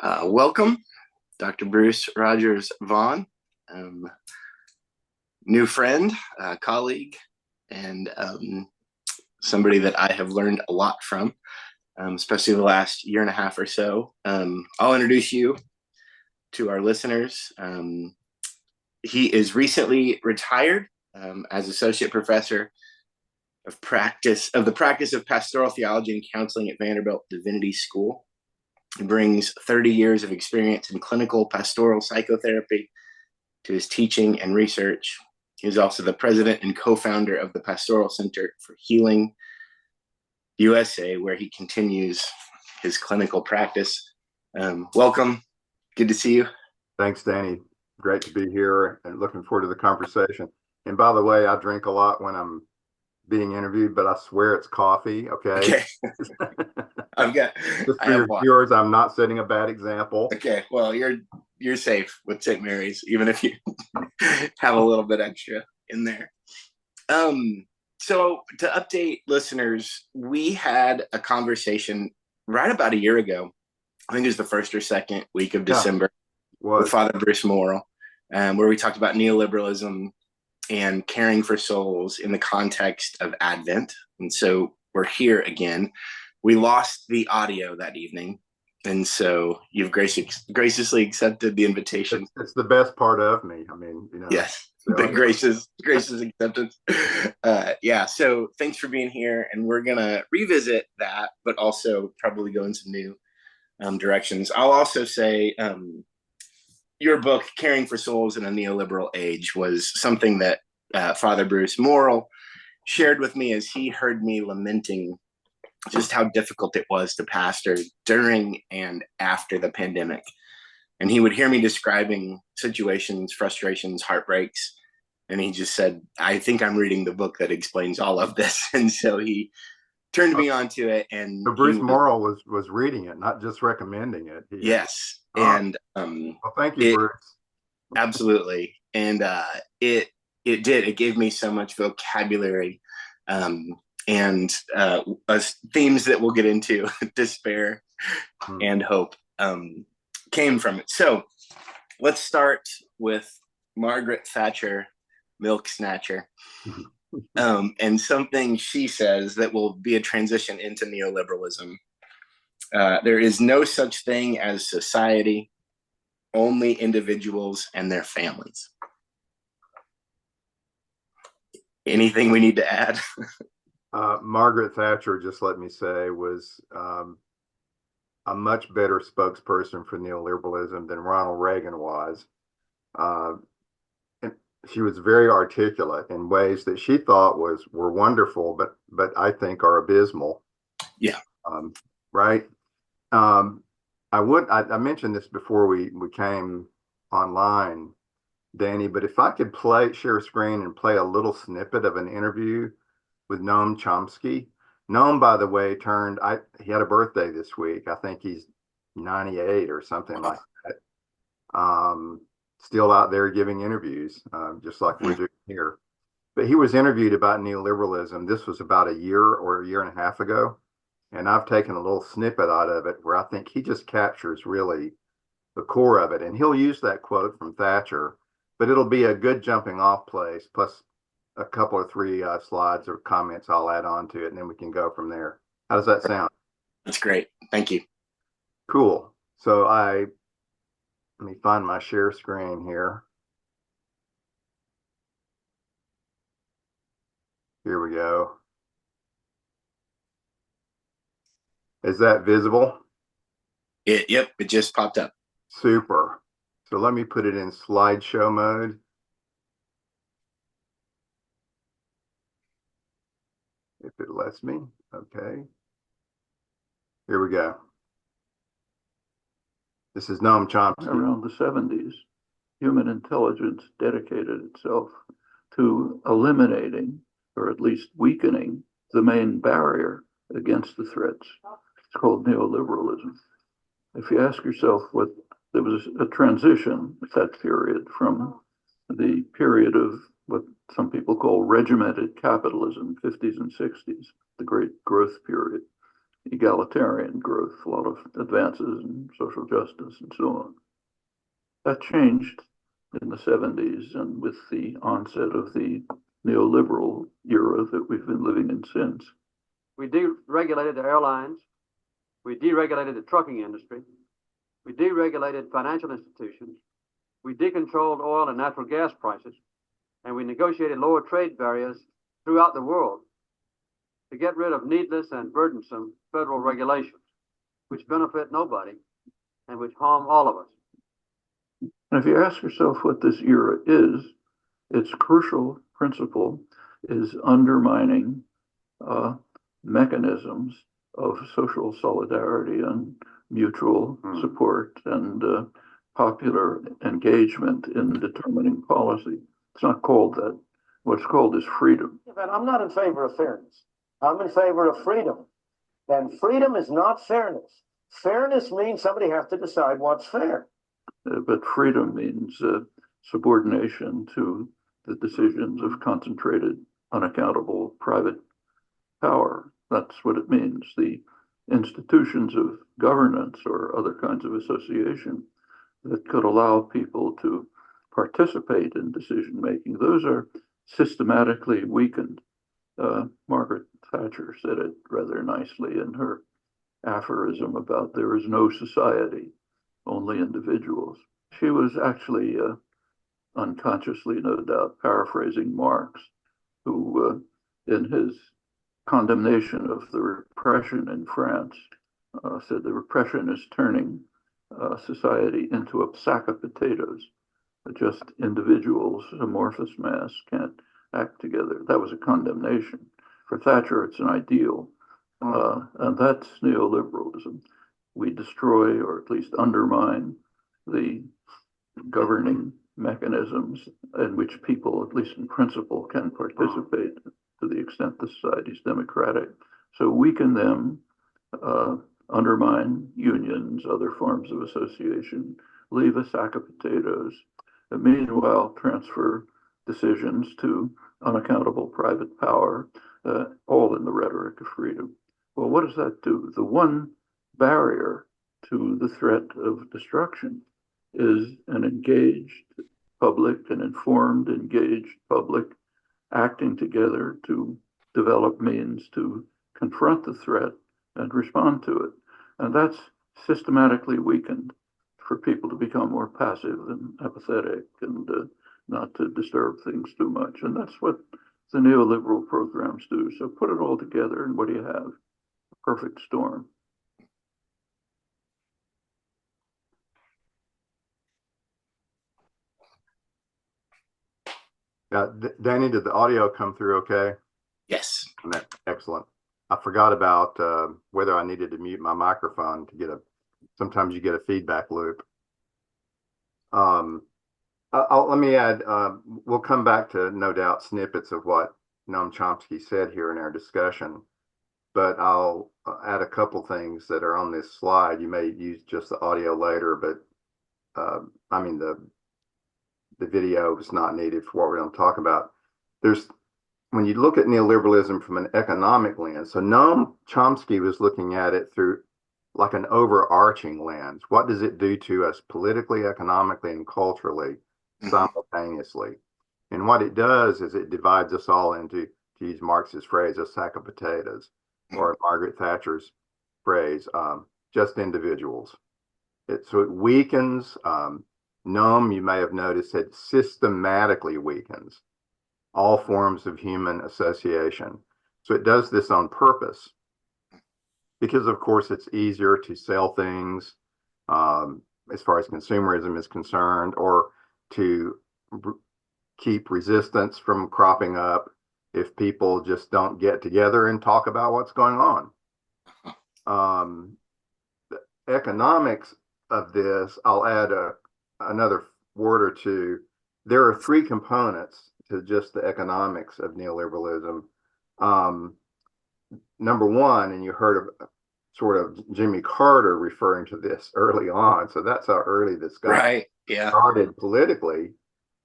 Welcome, Dr. Bruce Rogers-Vaughn, new friend, colleague, and somebody that I have learned a lot from, especially the last year and a half or so. I'll introduce you to our listeners. He is recently retired as associate professor of the practice of pastoral theology and counseling at Vanderbilt Divinity School. He brings 30 years of experience in clinical pastoral psychotherapy to his teaching and research. He is also the president and co-founder of the Pastoral Center for Healing USA, where he continues his clinical practice. Welcome. Good to see you. Thanks, Danny. Great to be here and looking forward to the conversation. And by the way, I drink a lot when I'm being interviewed, but I swear it's coffee. Okay. Just for your viewers, I'm not setting a bad example. Okay. Well, you're safe with St. Mary's, even if you have a little bit extra in there. So to update listeners, we had a conversation right about a year ago. I think it was the first or second week of December with Father Bruce Morrill, where we talked about neoliberalism and caring for souls in the context of Advent. And so we're here again. We lost the audio that evening, and so you've graciously accepted the invitation. It's the best part of me. I mean, Yes, the gracious acceptance. Yeah, so thanks for being here, and we're going to revisit that, but also probably go in some new directions. I'll also say your book, Caring for Souls in a Neoliberal Age, was something that Father Bruce Morrill shared with me as he heard me lamenting just how difficult it was to pastor during and after the pandemic. And he would hear me describing situations, frustrations, heartbreaks. And he just said, I think I'm reading the book that explains all of this. And so he turned me onto it. And so Bruce Morrill was reading it, not just recommending it. Yes. And well, thank you, Bruce. Absolutely. And it gave me so much vocabulary and themes that we'll get into, despair and hope, came from it. So let's start with Margaret Thatcher, Milk Snatcher, and something she says that will be a transition into neoliberalism. There is no such thing as society, only individuals and their families. Anything we need to add? Margaret Thatcher, just let me say, was a much better spokesperson for neoliberalism than Ronald Reagan was. And she was very articulate in ways that she thought were wonderful, but I think are abysmal. Yeah. Right. I mentioned this before we came online, Danny, but if I could share a screen and play a little snippet of an interview with Noam Chomsky. Noam, by the way, he had a birthday this week. I think he's 98 or something like that. Still out there giving interviews, just like we're doing here. But he was interviewed about neoliberalism. This was about a year or a year and a half ago. And I've taken a little snippet out of it where I think he just captures really the core of it. And he'll use that quote from Thatcher, but it'll be a good jumping off place, plus a couple or three slides or comments I'll add on to it, and then we can go from there. How does that sound? That's great. Thank you. Cool. So let me find my share screen here. Here we go. Is that visible? Yep, it just popped up. Super. So let me put it in slideshow mode. If it lets me. Okay. Here we go. This is Noam Chomsky. Around the 70s, human intelligence dedicated itself to eliminating, or at least weakening, the main barrier against the threats. It's called neoliberalism. If you ask yourself there was a transition at that period from the period of what some people call regimented capitalism, 50s and 60s, the great growth period, egalitarian growth, a lot of advances in social justice and so on. That changed in the 70s and with the onset of the neoliberal era that we've been living in since. We deregulated the airlines. We deregulated the trucking industry. We deregulated financial institutions. We decontrolled oil and natural gas prices. And we negotiated lower trade barriers throughout the world to get rid of needless and burdensome federal regulations, which benefit nobody and which harm all of us. And if you ask yourself what this era is, its crucial principle is undermining mechanisms of social solidarity and mutual support and popular engagement in determining policy. It's not called that. What's called is freedom. But I'm not in favor of fairness. I'm in favor of freedom. And freedom is not fairness. Fairness means somebody has to decide what's fair. But freedom means subordination to the decisions of concentrated, unaccountable private power. That's what it means. The institutions of governance or other kinds of association that could allow people to participate in decision making, those are systematically weakened. Margaret Thatcher said it rather nicely in her aphorism about there is no society, only individuals. She was actually unconsciously, no doubt, paraphrasing Marx, who in his condemnation of the repression in France said the repression is turning society into a sack of potatoes. Just individuals, amorphous mass, can't act together. That was a condemnation. For Thatcher, it's an ideal. And that's neoliberalism. We destroy or at least undermine the governing mechanisms in which people, at least in principle, can participate to the extent the society is democratic. So weaken them, undermine unions, other forms of association, leave a sack of potatoes, and meanwhile transfer decisions to unaccountable private power, all in the rhetoric of freedom. Well, what does that do? The one barrier to the threat of destruction is an engaged public, an informed, engaged public acting together to develop means to confront the threat and respond to it. And that's systematically weakened for people to become more passive and apathetic and not to disturb things too much. And that's what the neoliberal programs do. So put it all together, and what do you have? A perfect storm. Danny, did the audio come through okay? Yes. Excellent. I forgot about whether I needed to mute my microphone to get sometimes you get a feedback loop. Let me add, we'll come back to no doubt snippets of what Noam Chomsky said here in our discussion, but I'll add a couple things that are on this slide. You may use just the audio later, but I mean, the video is not needed for what we're going to talk about. When you look at neoliberalism from an economic lens, so Noam Chomsky was looking at it through like an overarching lens. What does it do to us politically, economically, and culturally simultaneously? And what it does is it divides us all into, to use Marx's phrase, a sack of potatoes, or Margaret Thatcher's phrase, just individuals. So it weakens. Noam, you may have noticed, it systematically weakens all forms of human association. So it does this on purpose because, of course, it's easier to sell things as far as consumerism is concerned, or to keep resistance from cropping up if people just don't get together and talk about what's going on. The economics of this, I'll add another word or two. There are three components to just the economics of neoliberalism. Number one, and you heard of sort of Jimmy Carter referring to this early on, so that's how early this got started politically,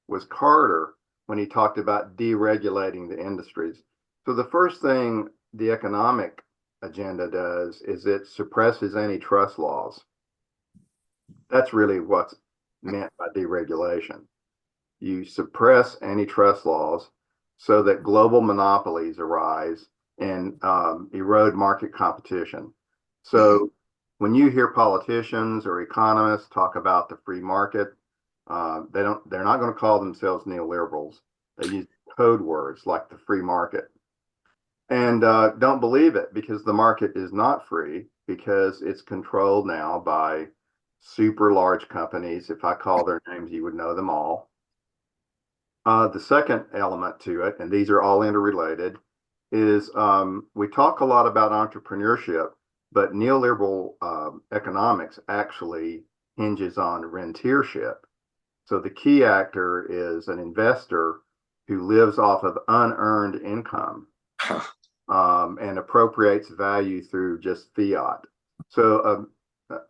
was Carter when he talked about deregulating the industries. So the first thing the economic agenda does is it suppresses antitrust laws. That's really what's meant by deregulation. You suppress antitrust laws so that global monopolies arise and erode market competition. So when you hear politicians or economists talk about the free market, they're not going to call themselves neoliberals. They use code words like the free market. And don't believe it, because the market is not free, because it's controlled now by super large companies. If I call their names, you would know them all. The second element to it, and these are all interrelated, is we talk a lot about entrepreneurship, but neoliberal economics actually hinges on rentiership. So the key actor is an investor who lives off of unearned income and appropriates value through just fiat. So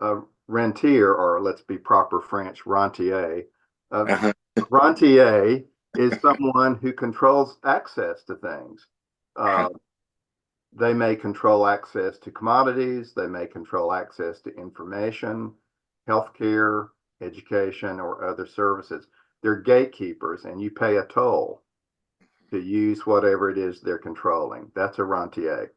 a rentier, or let's be proper French, rentier, rentier is someone who controls access to things. They may control access to commodities, they may control access to information, healthcare, education, or other services. They're gatekeepers, and you pay a toll to use whatever it is they're controlling. That's a rentier.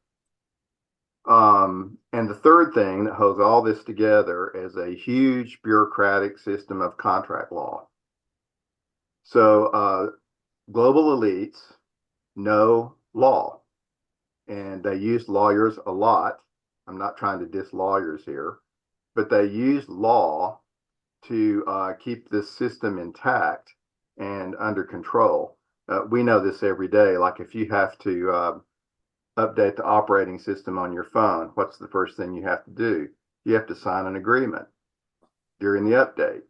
And the third thing that holds all this together is a huge bureaucratic system of contract law. So global elites know law, and they use lawyers a lot. I'm not trying to diss lawyers here, but they use law to keep this system intact and under control. We know this every day. Like if you have to update the operating system on your phone, what's the first thing you have to do? You have to sign an agreement during the update.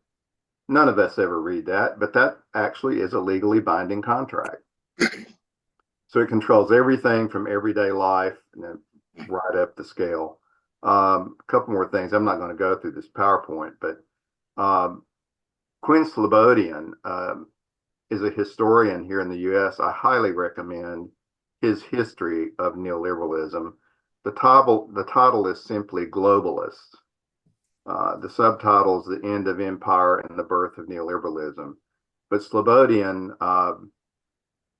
None of us ever read that, but that actually is a legally binding contract. So it controls everything from everyday life and then right up the scale. A couple more things. I'm not going to go through this PowerPoint, but Quinn Slobodian is a historian here in the U.S. I highly recommend his history of neoliberalism. The title is simply Globalists. The subtitle is The End of Empire and the Birth of Neoliberalism. But Slobodian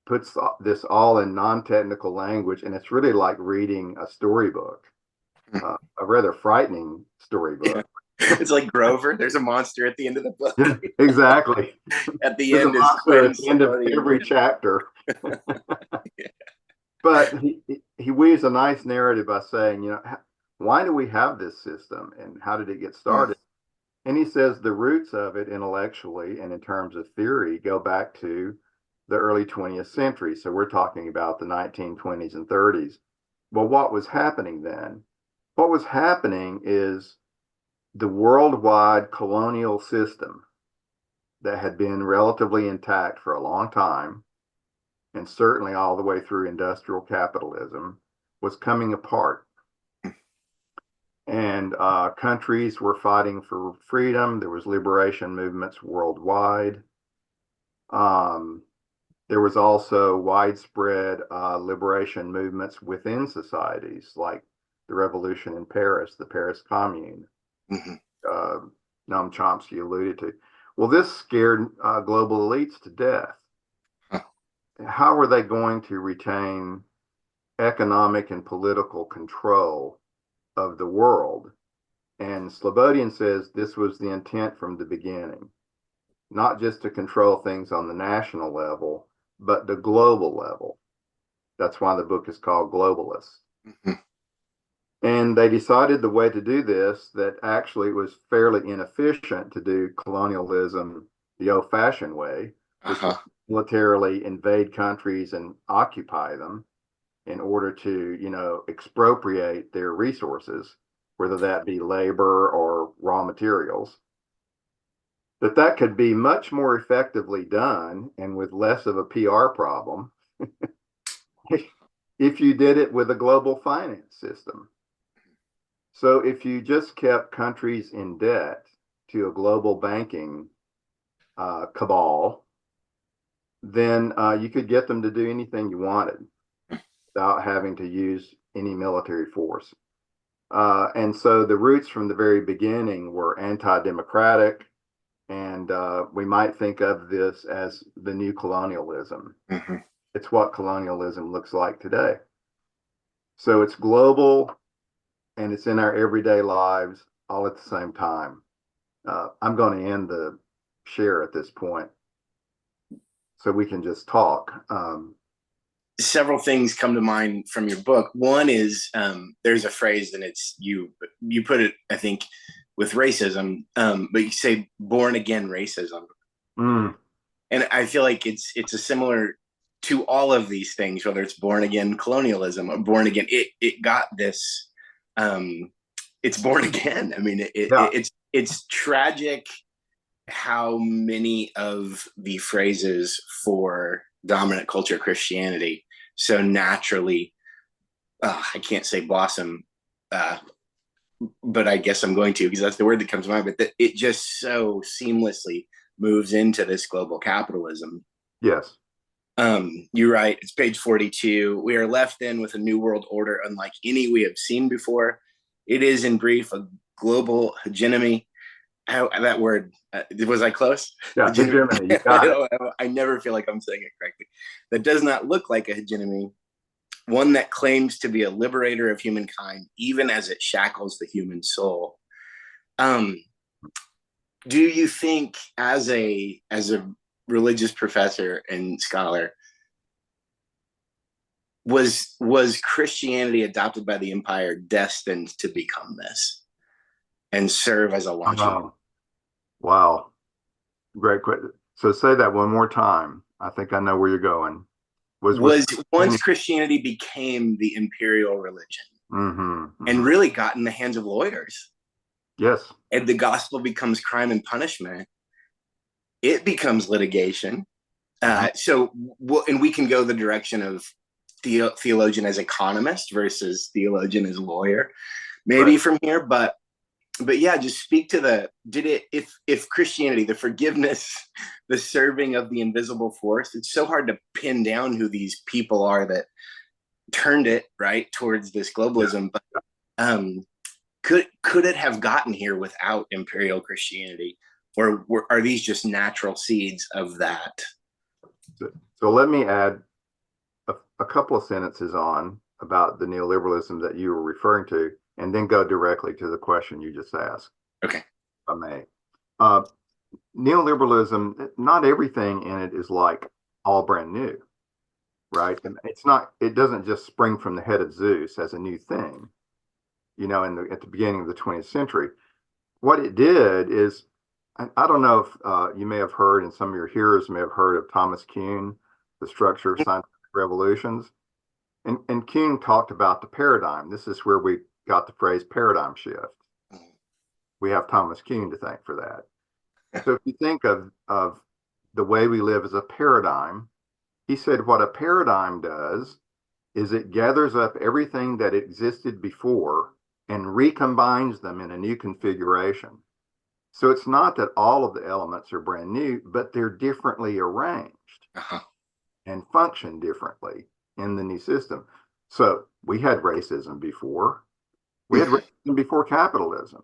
puts this all in non-technical language, and it's really like reading a storybook, a rather frightening storybook. It's like Grover. There's a monster at the end of the book. Yeah, exactly. At the There's end a is monster at Quinn the end of Slobodian. every chapter. But he weaves a nice narrative by saying, why do we have this system and how did it get started? And he says the roots of it intellectually and in terms of theory go back to the early 20th century. So we're talking about the 1920s and 30s. Well, what was happening then? What was happening is the worldwide colonial system that had been relatively intact for a long time, and certainly all the way through industrial capitalism, was coming apart. And countries were fighting for freedom. There was liberation movements worldwide. There was also widespread liberation movements within societies, like the revolution in Paris, the Paris Commune. Noam Chomsky alluded to. Well, this scared global elites to death. How were they going to retain economic and political control of the world? And Slobodian says this was the intent from the beginning, not just to control things on the national level, but the global level. That's why the book is called Globalists. And they decided the way to do this, that actually was fairly inefficient to do colonialism the old-fashioned way, which is militarily invade countries and occupy them in order to, expropriate their resources, whether that be labor or raw materials. That could be much more effectively done and with less of a PR problem if you did it with a global finance system. So if you just kept countries in debt to a global banking cabal, then you could get them to do anything you wanted without having to use any military force. And so the roots from the very beginning were anti-democratic, and we might think of this as the new colonialism. Mm-hmm. It's what colonialism looks like today. So it's global, and it's in our everyday lives all at the same time. I'm going to end the share at this point so we can just talk. Several things come to mind from your book. One is there's a phrase, and it's you put it, I think, with racism, but you say born again racism. Mm. And I feel like it's a similar to all of these things, whether it's born again colonialism or born again, it got this, it's born again. I mean, it's tragic how many of the phrases for dominant culture Christianity so naturally, I can't say blossom, but I guess I'm going to, because that's the word that comes to mind, but that it just so seamlessly moves into this global capitalism. Yes. You're right. It's page 42. We are left then with a new world order unlike any we have seen before. It is, in brief, a global hegemony. That word, was I close? Yeah, hegemony. You got it. I never feel like I'm saying it correctly. That does not look like a hegemony, one that claims to be a liberator of humankind, even as it shackles the human soul. Do you think, as a religious professor and scholar, was Christianity adopted by the empire destined to become this and serve as a launching point? Wow. Great question. So say that one more time. I think I know where you're going. Was once Christianity became the imperial religion, and really got in the hands of lawyers. Yes. And the gospel becomes crime and punishment, it becomes litigation. And we can go the direction of theologian as economist versus theologian as lawyer, maybe right from here. But yeah, just speak to if Christianity, the forgiveness, the serving of the invisible force, it's so hard to pin down who these people are that turned it right towards this globalism. Yeah. But could it have gotten here without imperial Christianity, or are these just natural seeds of that? So let me add a couple of sentences on about the neoliberalism that you were referring to, and then go directly to the question you just asked. Okay. If I may. Neoliberalism, not everything in it is like all brand new, right? And it doesn't just spring from the head of Zeus as a new thing, at the beginning of the 20th century. What it did is, I don't know if you may have heard, and some of your hearers may have heard of Thomas Kuhn, The Structure of Scientific Revolutions. And Kuhn talked about the paradigm. This is where we got the phrase paradigm shift. We have Thomas Kuhn to thank for that. So if you think of the way we live as a paradigm, he said what a paradigm does is it gathers up everything that existed before and recombines them in a new configuration. So it's not that all of the elements are brand new, but they're differently arranged and function differently in the new system. So we had racism before. We had racism before capitalism.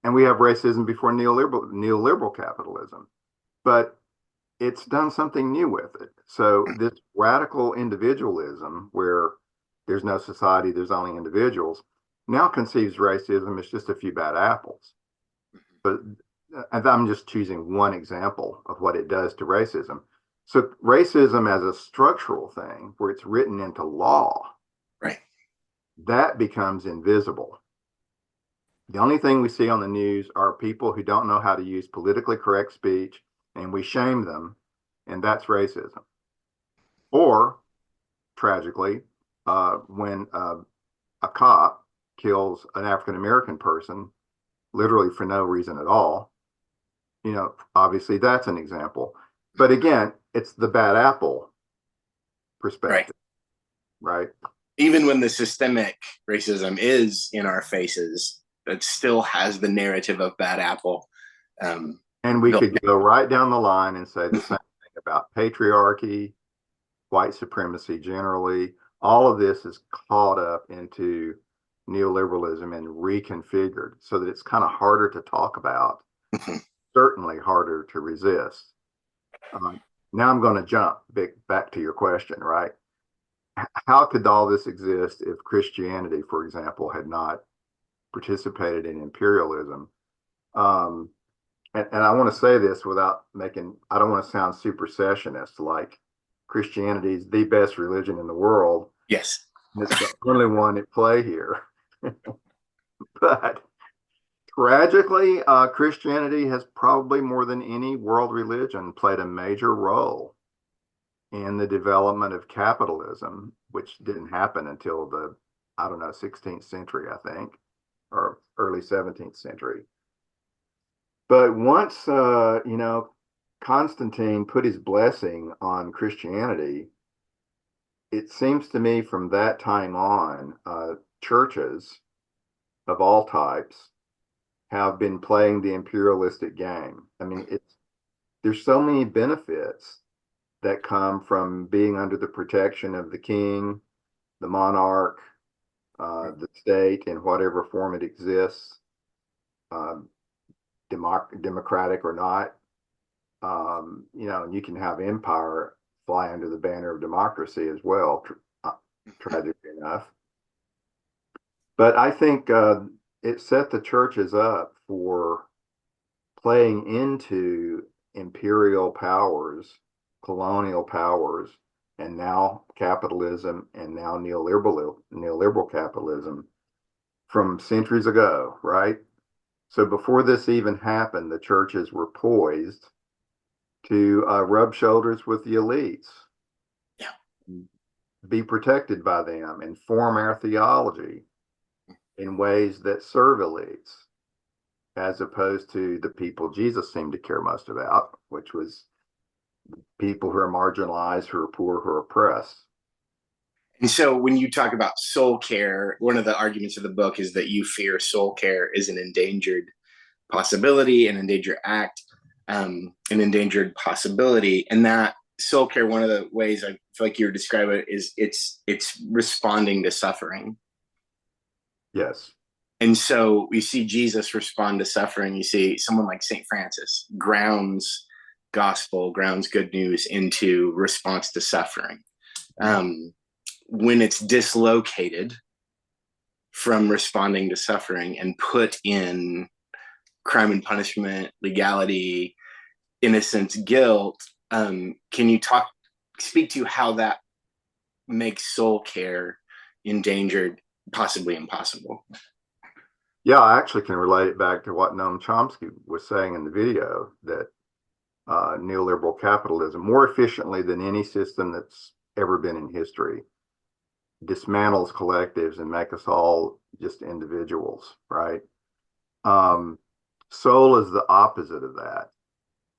And we have racism before neoliberal capitalism. But it's done something new with it. So this radical individualism, where there's no society, there's only individuals, now conceives racism as just a few bad apples. But I'm just choosing one example of what it does to racism. So racism as a structural thing, where it's written into law, right, that becomes invisible. The only thing we see on the news are people who don't know how to use politically correct speech, and we shame them, and that's racism. Or, tragically, when a cop kills an African-American person, literally for no reason at all, obviously that's an example. But again, it's the bad apple perspective, right? Even when the systemic racism is in our faces, it still has the narrative of bad apple. And we could go right down the line and say the same thing about patriarchy, white supremacy generally, All of this is caught up into neoliberalism and reconfigured so that it's kind of harder to talk about, certainly harder to resist. Now I'm going to jump back to your question, right? How could all this exist if Christianity, for example, had not participated in imperialism? And I want to say this without I don't want to sound supersessionist, like Christianity is the best religion in the world. Yes. And it's the only one at play here. But tragically, Christianity has probably more than any world religion played a major role in the development of capitalism, which didn't happen until the, 16th century, I think, or early 17th century. But once, Constantine put his blessing on Christianity, it seems to me from that time on, churches of all types have been playing the imperialistic game. I mean, there's so many benefits that come from being under the protection of the king, the monarch, the state in whatever form it exists, democratic or not. You can have empire fly under the banner of democracy as well, tragically enough. But I think it set the churches up for playing into imperial powers, colonial powers, and now capitalism, and now neoliberal capitalism from centuries ago, right? So before this even happened, the churches were poised to rub shoulders with the elites, be protected by them, and form our theology in ways that serve elites, as opposed to the people Jesus seemed to care most about, which was people who are marginalized, who are poor, who are oppressed. And so when you talk about soul care, one of the arguments of the book is that you fear soul care is an endangered possibility, an endangered act, an endangered possibility. And that soul care, one of the ways I feel like you were describing it, is it's responding to suffering. Yes. And so we see Jesus respond to suffering. You see someone like St. Francis grounds gospel, grounds good news into response to suffering. When it's dislocated from responding to suffering and put in crime and punishment, legality, innocence, guilt, can you speak to how that makes soul care endangered, possibly impossible? Yeah, I actually can relate it back to what Noam Chomsky was saying in the video, that neoliberal capitalism, more efficiently than any system that's ever been in history, dismantles collectives and make us all just individuals, right? Soul is the opposite of that.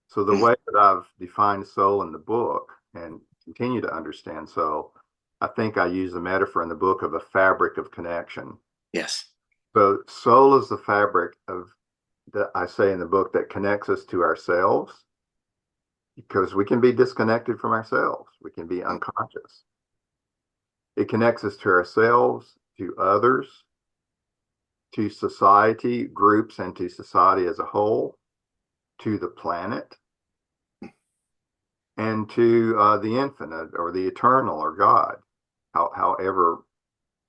So the way that I've defined soul in the book and continue to understand soul, I think I use the metaphor in the book of a fabric of connection. Yes. So soul is the fabric that I say in the book that connects us to ourselves, because we can be disconnected from ourselves. We can be unconscious. It connects us to ourselves, to others, to society, groups, and to society as a whole, to the planet, and to the infinite or the eternal or God, however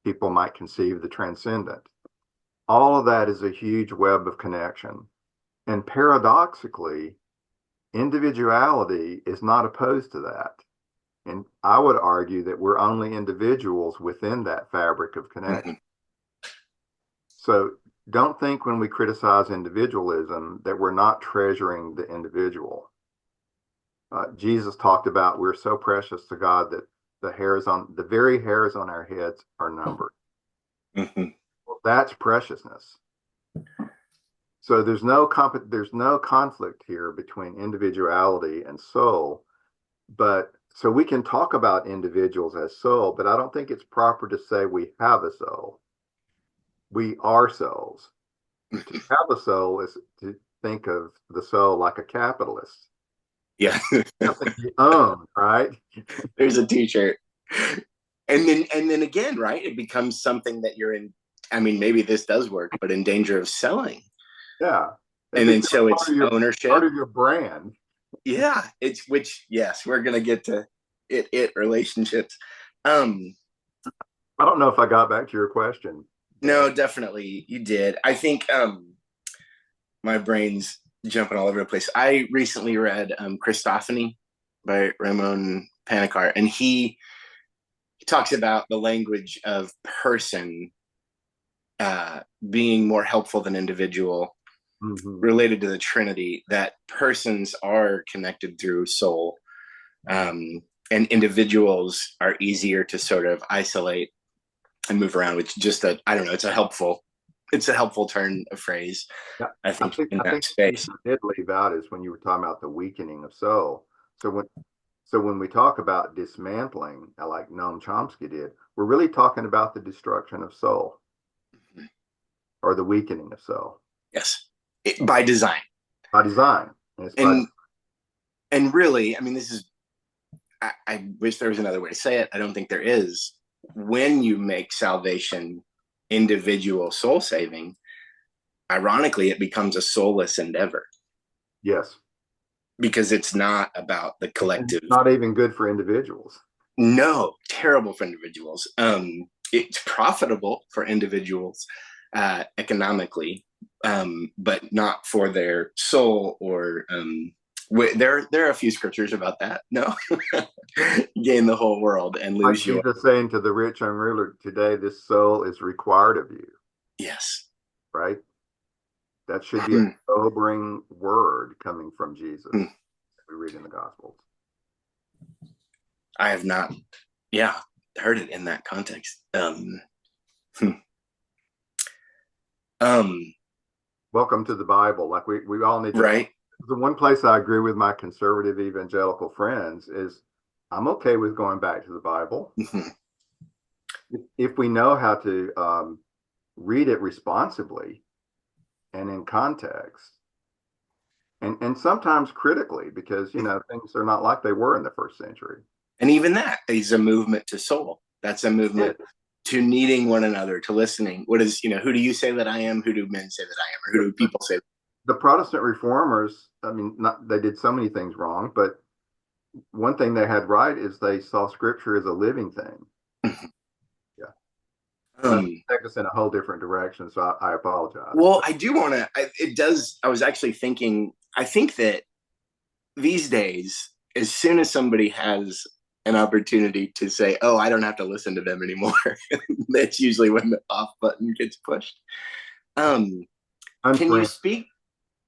people might conceive the transcendent. All of that is a huge web of connection. And paradoxically, individuality is not opposed to that. And I would argue that we're only individuals within that fabric of connection. So don't think when we criticize individualism that we're not treasuring the individual. Jesus talked about we're so precious to God that the very hairs on our heads are numbered. Well, that's preciousness. So there's no conflict here between individuality and soul. But so we can talk about individuals as soul, but I don't think it's proper to say we have a soul. We are souls. To have a soul is to think of the soul like a capitalist. Yeah. Something you own, right? There's a t-shirt. and then again, right? It becomes something that you're in. I mean, maybe this does work, but in danger of selling. Yeah. And then so it's ownership. Part of your brand. Yeah. It's which, yes, we're gonna get to it relationships. Um, I don't know if I got back to your question. no, definitely you did. I think my brain's jumping all over the place. I recently read Christophany by Ramon Panikkar, and he talks about the language of person being more helpful than individual, related to the Trinity, that persons are connected through soul, and individuals are easier to sort of isolate and move around, which just I don't know, it's a helpful turn of phrase. Yeah, I think in I that think space. what you did leave out is when you were talking about the weakening of soul. So when we talk about dismantling, like Noam Chomsky did, we're really talking about the destruction of soul, or the weakening of soul. Yes, by design. By design. And really, I mean, this is, I wish there was another way to say it. I don't think there is. When you make salvation individual soul saving, ironically, it becomes a soulless endeavor. Yes. Because it's not about the collective. It's not even good for individuals. No, terrible for individuals. It's profitable for individuals economically, but not for their soul or there are a few scriptures about that. No, gain the whole world and lose your. Jesus saying to the rich young ruler, today this soul is required of you. Yes. Right? That should be a sobering word coming from Jesus. We read in the Gospels. I have not, heard it in that context. Welcome to the Bible. Like we all need to. Right. The one place I agree with my conservative evangelical friends is I'm okay with going back to the Bible. If we know how to read it responsibly and in context, and sometimes critically, because things are not like they were in the first century. And even that is a movement to soul. That's a movement to needing one another, to listening. What is, who do you say that I am? Who do men say that I am? Or who do people say? The Protestant reformers, I mean, they did so many things wrong, but one thing they had right is they saw Scripture as a living thing. Take us in a whole different direction, so I apologize. Well, I do want to. It does. I was actually thinking. I think that these days, as soon as somebody has an opportunity to say, "Oh, I don't have to listen to them anymore," that's usually when the off button gets pushed. Can you speak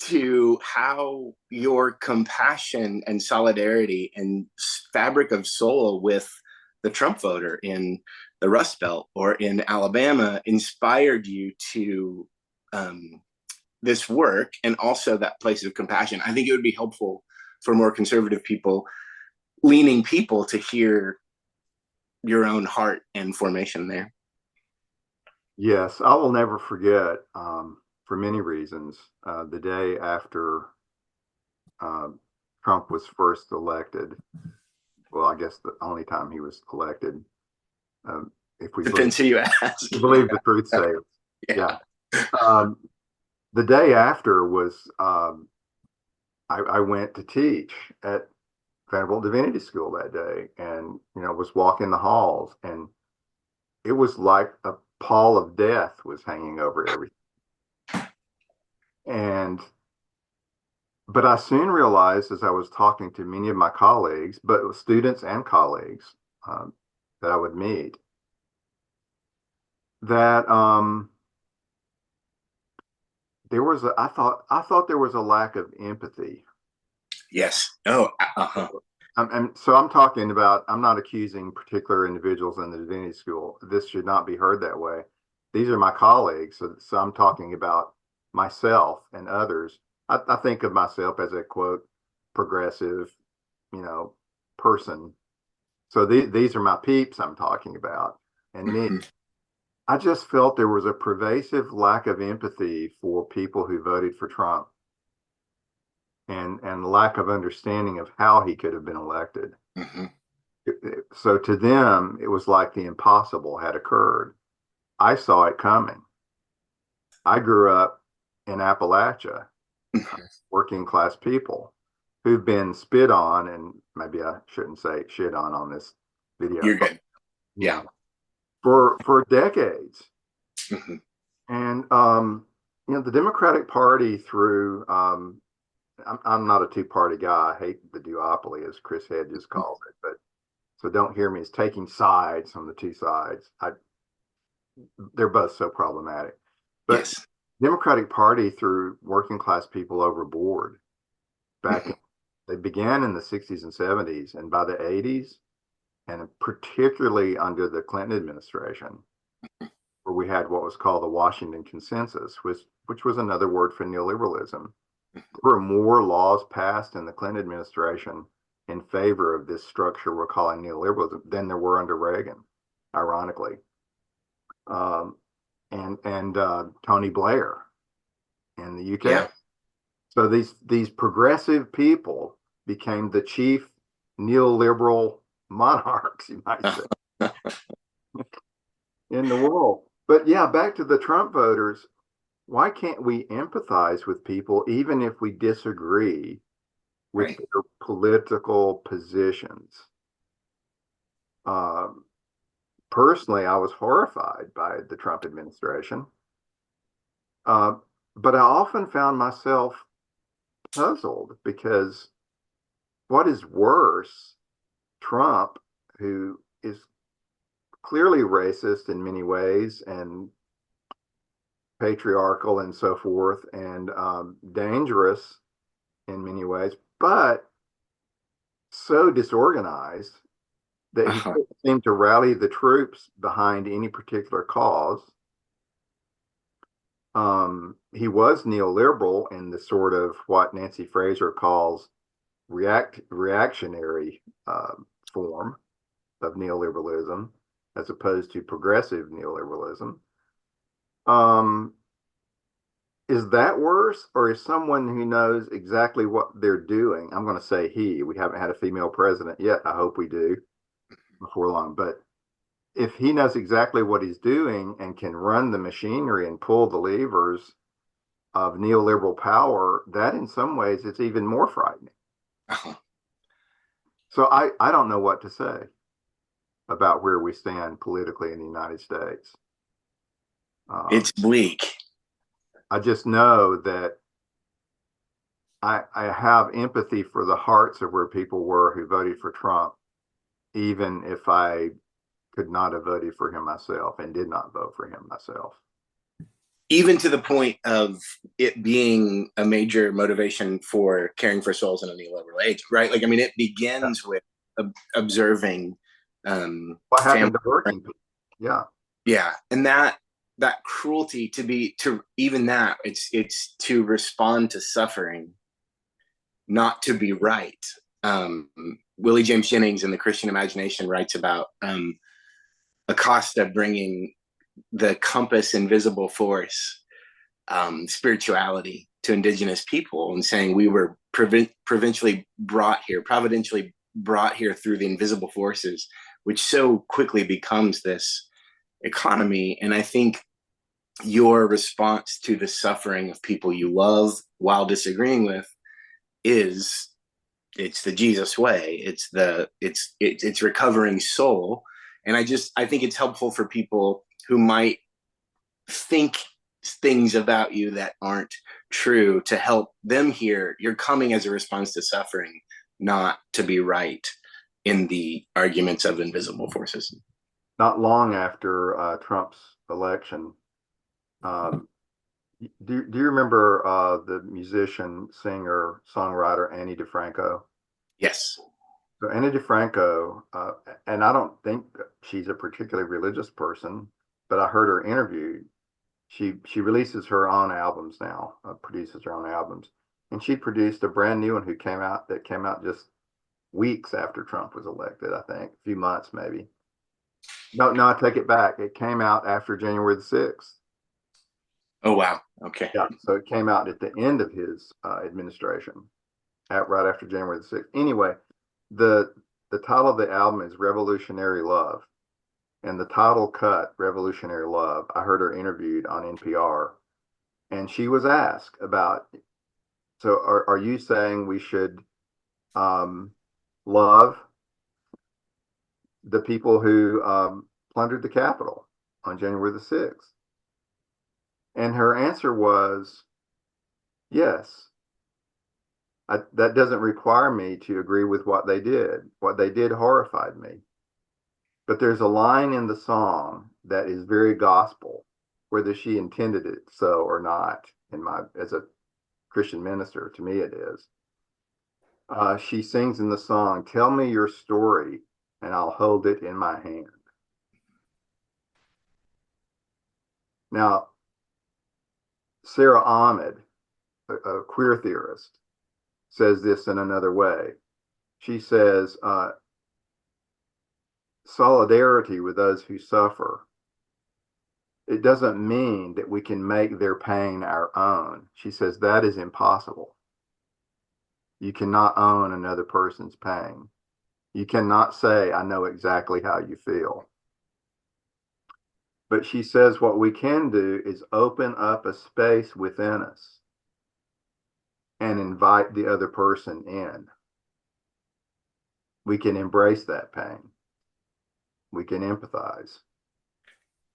to how your compassion and solidarity and fabric of soul with the Trump voter in the Rust Belt or in Alabama inspired you to this work, and also that place of compassion? I think it would be helpful for more conservative people, leaning people, to hear your own heart and formation there. Yes, I will never forget, for many reasons, the day after Trump was first elected. Well, I guess the only time he was elected. If we depends who you ask. Believe the truth sayers. Yeah. The day after was I went to teach at Vanderbilt Divinity School that day, and was walking the halls, and it was like a pall of death was hanging over everything. But I soon realized, as I was talking to many of my colleagues, but students and colleagues that I would meet, that there was I thought there was a lack of empathy. Yes. Oh. And so I'm talking about, I'm not accusing particular individuals in the divinity school. This should not be heard that way. These are my colleagues. So I'm talking about myself and others. I think of myself as a, quote, progressive, person. So these are my peeps I'm talking about, and me. I just felt there was a pervasive lack of empathy for people who voted for Trump, and lack of understanding of how he could have been elected. So to them, it was like the impossible had occurred. I saw it coming. I grew up in Appalachia, working class people who've been spit on, and maybe I shouldn't say shit on this video. You're good. Yeah. For decades. Mhm. And the Democratic Party through I'm not a two-party guy. I hate the duopoly, as Chris Hedges calls it, but so don't hear me as taking sides on the two sides. They're both so problematic. But Yes. Democratic Party threw working class people overboard they began in the 60s and 70s, and by the 80s, and particularly under the Clinton administration, where we had what was called the Washington Consensus, which was another word for neoliberalism. There were more laws passed in the Clinton administration in favor of this structure we're calling neoliberalism than there were under Reagan, ironically. And Tony Blair in the UK. Yeah. So these progressive people became the chief neoliberal monarchs, you might say, in the world. But yeah, back to the Trump voters. Why can't we empathize with people even if we disagree with Right. their political positions? Personally, I was horrified by the Trump administration. But I often found myself puzzled because what is worse, Trump, who is clearly racist in many ways and patriarchal and so forth, and dangerous in many ways, but so disorganized that he couldn't seem to rally the troops behind any particular cause. He was neoliberal in the sort of what Nancy Fraser calls reactionary form of neoliberalism, as opposed to progressive neoliberalism. Is that worse, or is someone who knows exactly what they're doing? I'm going to say he. We haven't had a female president yet. I hope we do before long. But if he knows exactly what he's doing and can run the machinery and pull the levers of neoliberal power, that in some ways it's even more frightening. So I don't know what to say about where we stand politically in the United States. It's bleak. I just know that I have empathy for the hearts of where people were who voted for Trump, even if I could not have voted for him myself and did not vote for him myself. Even to the point of it being a major motivation for caring for souls in a neoliberal age, right? Like, I mean, it begins with observing what happened to working people. Yeah. And that cruelty to even that, it's to respond to suffering, not to be right. Willie James Jennings in The Christian Imagination writes about Acosta bringing the compass invisible force, spirituality to indigenous people, and saying we were providentially brought here through the invisible forces, which so quickly becomes this economy. And I think your response to the suffering of people you love while disagreeing with it's the Jesus way. It's recovering soul. And I think it's helpful for people who might think things about you that aren't true to help them hear you're coming as a response to suffering, not to be right in the arguments of invisible forces. Not long after Trump's election, do you remember the musician, singer, songwriter Annie DeFranco? Yes. So Annie DeFranco, and I don't think she's a particularly religious person, but I heard her interviewed. She releases her own albums now, produces her own albums, and she produced a brand new one that came out just weeks after Trump was elected. I think a few months maybe. No, I take it back. It came out after January the 6th. Oh, wow. Okay. Yeah, so it came out at the end of his administration, right after January the 6th. Anyway, the title of the album is Revolutionary Love. And the title cut, Revolutionary Love, I heard her interviewed on NPR. And she was asked about, so are you saying we should love the people who plundered the Capitol on January the 6th? And her answer was, yes. That doesn't require me to agree with what they did. What they did horrified me. But there's a line in the song that is very gospel, whether she intended it so or not. As a Christian minister, to me it is. She sings in the song, "Tell me your story, and I'll hold it in my hand." Now, Sarah Ahmed, a queer theorist, says this in another way. She says, solidarity with those who suffer, it doesn't mean that we can make their pain our own. She says that is impossible. You cannot own another person's pain. You cannot say, I know exactly how you feel. But she says what we can do is open up a space within us and invite the other person in. We can embrace that pain. We can empathize.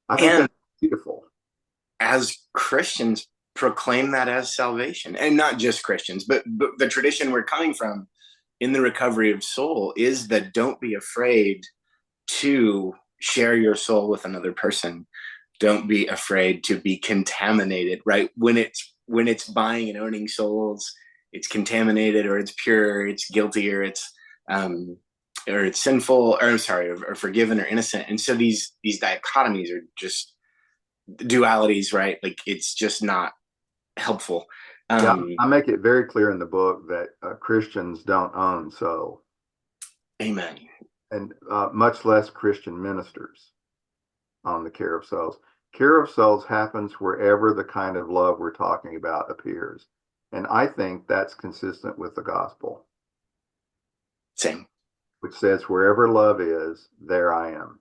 I think that's beautiful. As Christians, proclaim that as salvation. And not just Christians, but the tradition we're coming from in the recovery of soul is that don't be afraid to share your soul with another person. Don't be afraid to be contaminated, right? When it's buying and owning souls, it's contaminated, or it's pure, it's guilty, or it's sinful, or I'm sorry, or forgiven or innocent. And so these dichotomies are just dualities, right? Like it's just not helpful. Yeah, I make it very clear in the book that Christians don't own soul. Amen. And much less Christian ministers on the care of souls. Care of souls happens wherever the kind of love we're talking about appears. And I think that's consistent with the gospel. Same. Which says, wherever love is, there I am.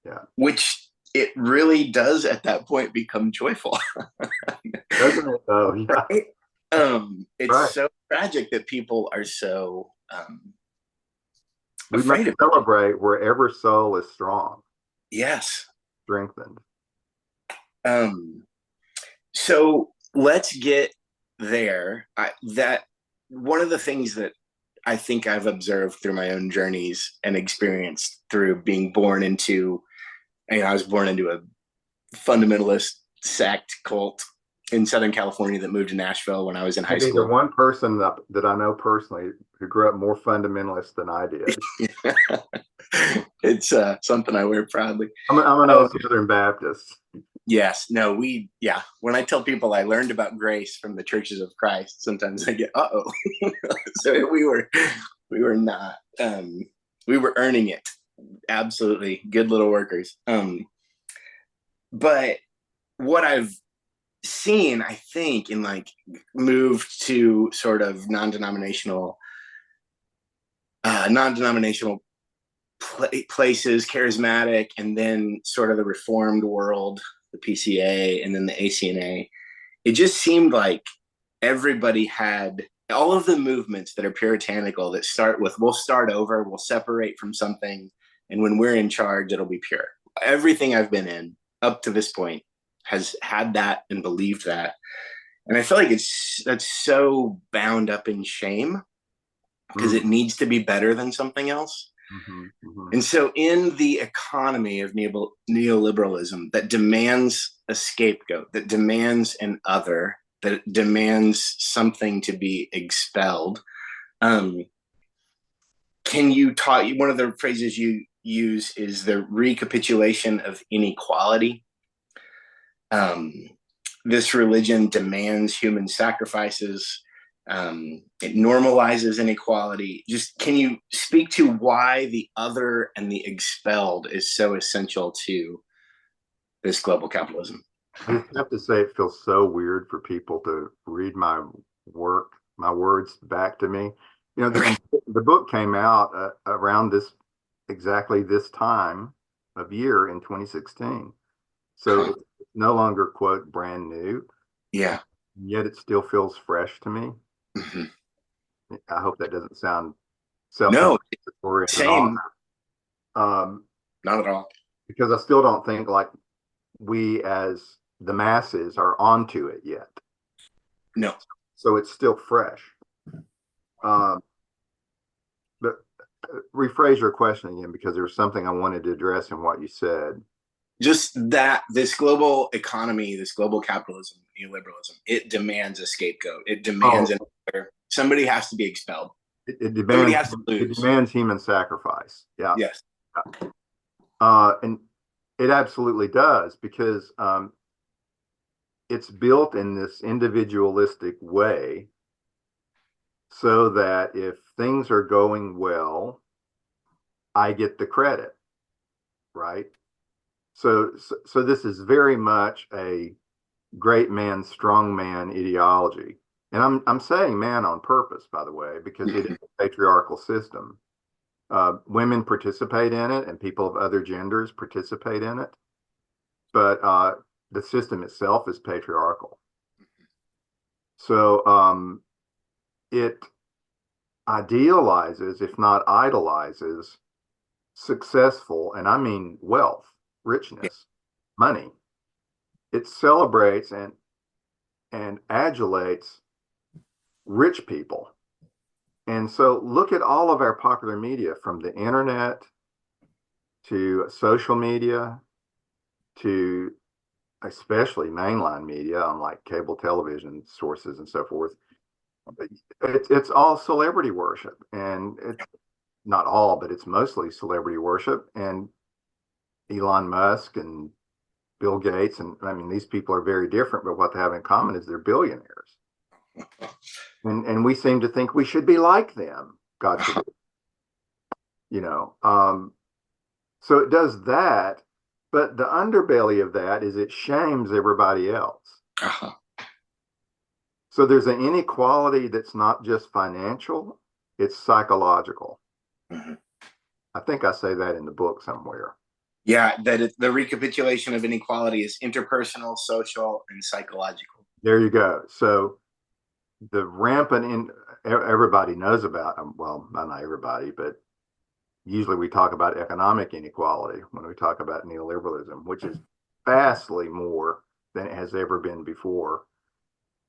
Yeah. Which it really does at that point become joyful. Doesn't it though? Yeah. Right? It's right. So tragic that people are so we must celebrate wherever soul is strong. Yes. Strengthened. So let's get there. That one of the things that I think I've observed through my own journeys and experienced through being born into, I was born into a fundamentalist sect cult in Southern California that moved to Nashville when I was in high school. There's one person that I know personally who grew up more fundamentalist than I did. It's something I wear proudly. I'm an old Southern Baptist. Yes. No, when I tell people I learned about grace from the Churches of Christ, sometimes I get, uh-oh. So we were not, we were earning it. Absolutely. Good little workers. But what I've seen, I think, in moved to sort of non-denominational places, charismatic, and then sort of the reformed world, the PCA, and then the ACNA. It just seemed like everybody had all of the movements that are puritanical that start with, we'll start over, we'll separate from something, and when we're in charge, it'll be pure. Everything I've been in up to this point has had that and believed that. And I feel like that's so bound up in shame because it needs to be better than something else. Mm-hmm, mm-hmm. And so in the economy of neoliberalism that demands a scapegoat, that demands an other, that demands something to be expelled, can you talk, one of the phrases you use is the recapitulation of inequality. This religion demands human sacrifices. It normalizes inequality. Just can you speak to why the other and the expelled is so essential to this global capitalism? I just have to say it feels so weird for people to read my words back to me, the book came out around exactly this time of year in 2016. So it's no longer, quote, brand new. Yeah. Yet it still feels fresh to me. Mm-hmm. I hope that doesn't sound No, self-congratulatory at same. all. Not at all. Because I still don't think like we as the masses are onto it yet. No. So it's still fresh. But rephrase your question again, because there was something I wanted to address in what you said. Just that this global economy, this global capitalism, neoliberalism, it demands a scapegoat. It demands somebody has to be expelled. It Somebody has to lose. It demands human sacrifice. Yeah. Yes. And it absolutely does, because it's built in this individualistic way so that if things are going well, I get the credit, right? So this is very much a great man, strong man ideology. And I'm saying man on purpose, by the way, because it is a patriarchal system. Women participate in it, and people of other genders participate in it. But the system itself is patriarchal. So it idealizes, if not idolizes, successful, and I mean wealth, richness, money. It celebrates and adulates rich people. And so look at all of our popular media, from the internet to social media to especially mainline media on like cable television sources and so forth. It's all celebrity worship, and it's not all, but it's mostly celebrity worship. And Elon Musk and Bill Gates, and I mean, these people are very different, but what they have in common is they're billionaires. And we seem to think we should be like them. God forbid. So it does that, but the underbelly of that is it shames everybody else. Uh-huh. So there's an inequality that's not just financial, it's psychological. Mm-hmm. I think I say that in the book somewhere. Yeah, that the recapitulation of inequality is interpersonal, social, and psychological. There you go. So the rampant everybody knows about, well, not everybody, but usually we talk about economic inequality when we talk about neoliberalism, which is vastly more than it has ever been before.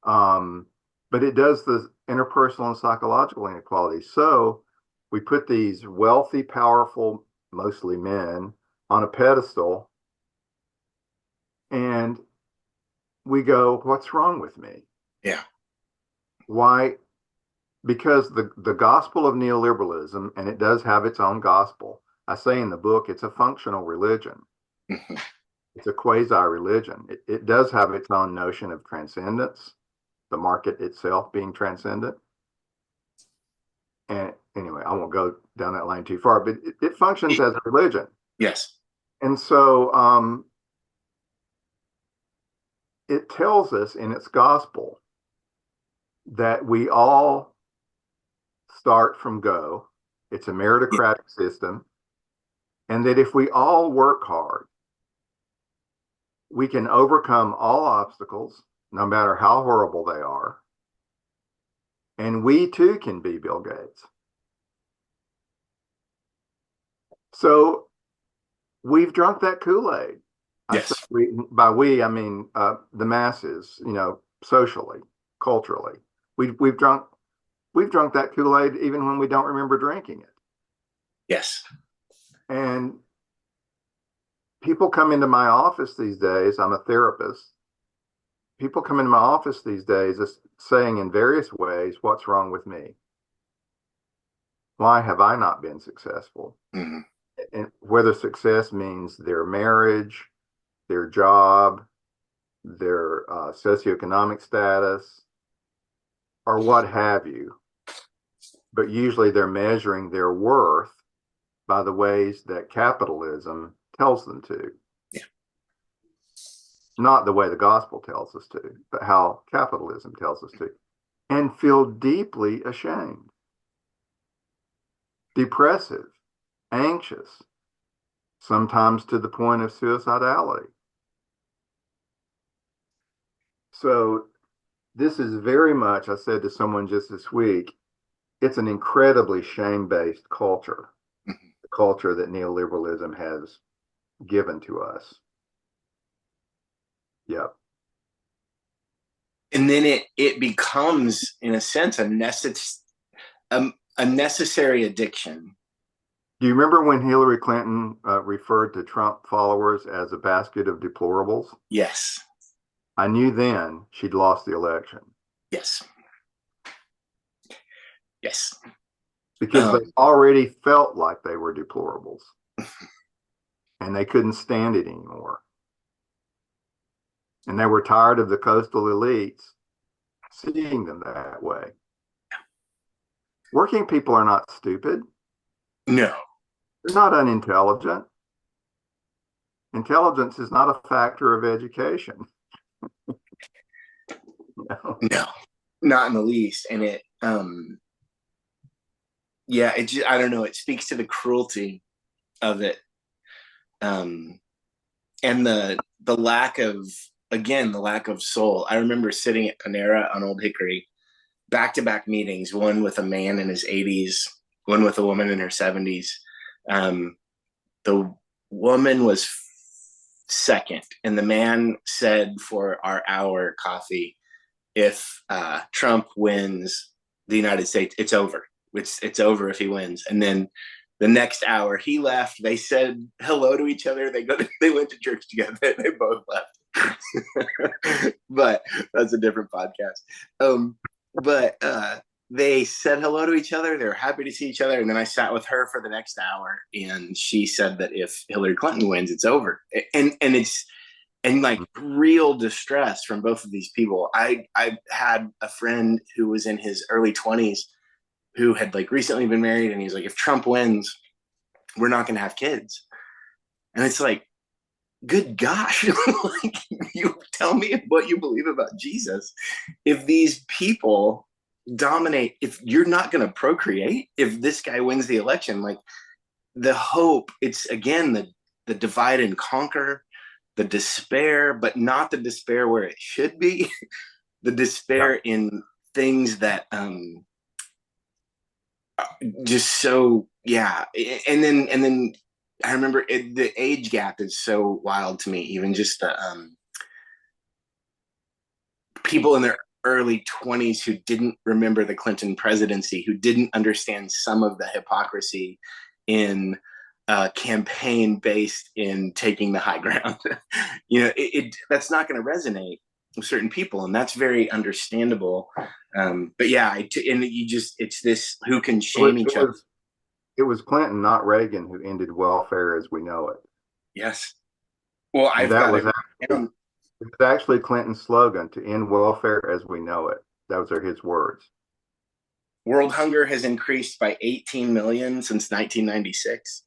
But it does the interpersonal and psychological inequality. So we put these wealthy, powerful, mostly men, on a pedestal, and we go, what's wrong with me? Yeah. Why? Because the gospel of neoliberalism, and it does have its own gospel. I say in the book, it's a functional religion. Mm-hmm. It's a quasi-religion. It does have its own notion of transcendence, the market itself being transcendent. And anyway, I won't go down that lane too far, but it functions as a religion. Yes. And so it tells us in its gospel that we all start from go. It's a meritocratic system. And that if we all work hard, we can overcome all obstacles, no matter how horrible they are. And we too can be Bill Gates. So we've drunk that Kool-Aid. Yes. By we, I mean the masses, socially, culturally. We've drunk that Kool-Aid even when we don't remember drinking it. Yes. And people come into my office these days, I'm a therapist. People come into my office these days saying in various ways, what's wrong with me? Why have I not been successful? Mm-hmm. And whether success means their marriage, their job, their socioeconomic status, or what have you. But usually they're measuring their worth by the ways that capitalism tells them to. Yeah. Not the way the gospel tells us to, but how capitalism tells us to. And feel deeply ashamed. depressive, anxious, sometimes to the point of suicidality. So this is very much, I said to someone just this week, it's an incredibly shame-based culture, the culture that neoliberalism has given to us. Yep. And then it becomes, in a sense, a necessary addiction. Do you remember when Hillary Clinton referred to Trump followers as a basket of deplorables? Yes. I knew then she'd lost the election. Yes. Yes. Because they already felt like they were deplorables. And they couldn't stand it anymore. And they were tired of the coastal elites seeing them that way. Working people are not stupid. No. They're not unintelligent. Intelligence is not a factor of education. No, not in the least. And it, yeah, it just, I don't know, it speaks to the cruelty of it. And the lack of, again, the lack of soul. I remember sitting at Panera on Old Hickory, back-to-back meetings, one with a man in his 80s, one with a woman in her 70s. The woman was second, and the man said for our hour coffee, if Trump wins the United States, it's over. It's over if he wins. And then the next hour he left, they said hello to each other. They went to church together. They both left. But that's a different podcast. But they said hello to each other. They were happy to see each other. And then I sat with her for the next hour, and she said that if Hillary Clinton wins, it's over. And like real distress from both of these people. I had a friend who was in his early 20s who had like recently been married, and he's like, if Trump wins, we're not going to have kids. And it's like, good gosh, like, you tell me what you believe about Jesus. If these people dominate, if you're not going to procreate, if this guy wins the election, like the hope, it's again, the divide and conquer, the despair, but not the despair where it should be, the despair in things that just so, yeah. And then I remember the age gap is so wild to me. Even just the people in their early 20s who didn't remember the Clinton presidency, who didn't understand some of the hypocrisy in campaign based in taking the high ground. That's not going to resonate with certain people, and that's very understandable. But yeah, it's this, who can shame each other. It was Clinton, not Reagan, who ended welfare as we know it. Yes. Well, It was actually Clinton's slogan, to end welfare as we know it. Those are his words. World hunger has increased by 18 million since 1996.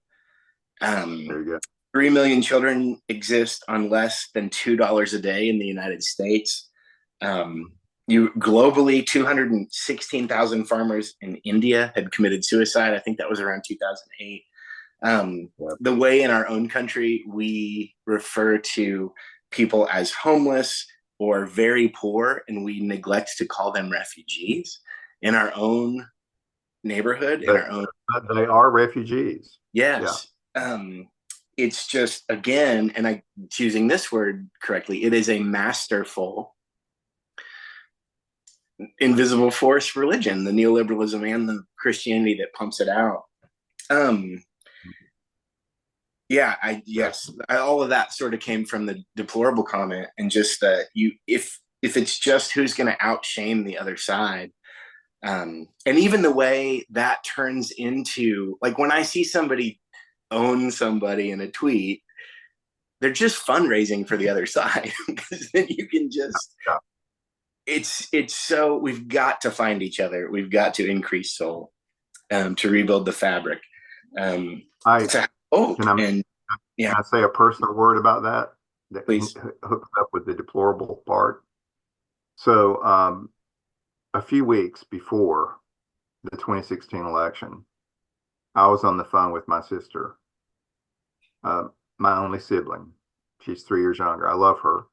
There you go. 3 million children exist on less than $2 a day in the United States. Globally, 216,000 farmers in India had committed suicide. I think that was around 2008. The way in our own country we refer to people as homeless or very poor, and we neglect to call them refugees in our own neighborhood, but they are refugees. Yes. Yeah. It's just, again, and I'm choosing this word correctly, it is a masterful invisible force religion, the neoliberalism and the Christianity that pumps it out. All of that sort of came from the deplorable comment, and just if it's just who's going to outshame the other side. And even the way that turns into, like, when I see somebody own somebody in a tweet, they're just fundraising for the other side, because then you can just, it's so, we've got to find each other. We've got to increase soul, to rebuild the fabric. Can I say a personal word about that Please. Hooks up with the deplorable part? So a few weeks before the 2016 election, I was on the phone with my sister, my only sibling. She's 3 years younger. I love her.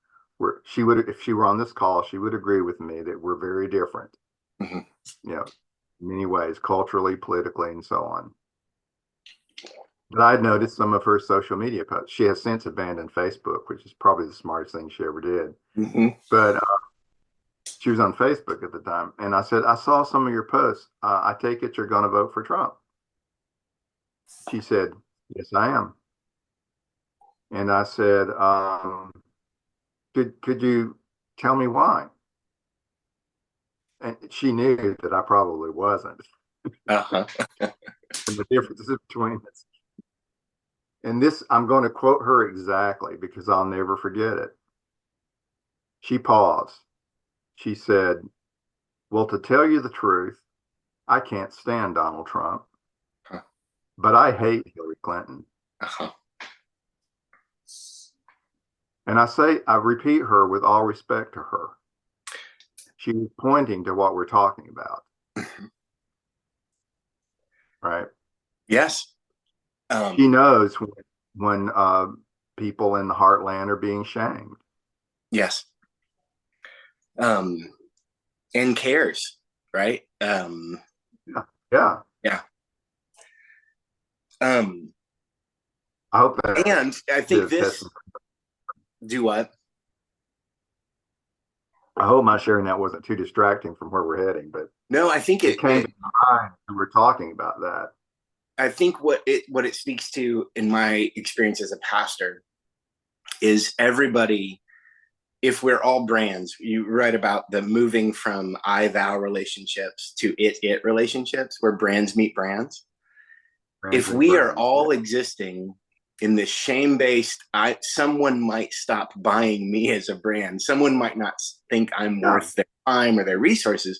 She would, if she were on this call, she would agree with me that we're very different, Mhm. you know, in many ways, culturally, politically, and so on. But I'd noticed some of her social media posts. She has since abandoned Facebook, which is probably the smartest thing she ever did. But she was on Facebook at the time. And I said, I saw some of your posts. I take it you're going to vote for Trump. She said, yes, I am. And I said, could you tell me why? And she knew that I probably wasn't. Uh-huh. And the differences between us. And this, I'm going to quote her exactly because I'll never forget it. She paused. She said, well, to tell you the truth, I can't stand Donald Trump, but I hate Hillary Clinton. Uh-huh. And I repeat her with all respect to her. She was pointing to what we're talking about. Right? Yes. She knows when people in the heartland are being shamed. Yes. And cares, right? Yeah. Yeah. I hope that. And I think this. Do what? I hope my sharing that wasn't too distracting from where we're heading, but no, I think it came to mind when we're talking about that. I think what it speaks to in my experience as a pastor is everybody, if we're all brands, you write about the moving from I thou relationships to it relationships where brands meet brands. If we are all existing in this shame-based, someone might stop buying me as a brand. Someone might not think I'm worth their time or their resources.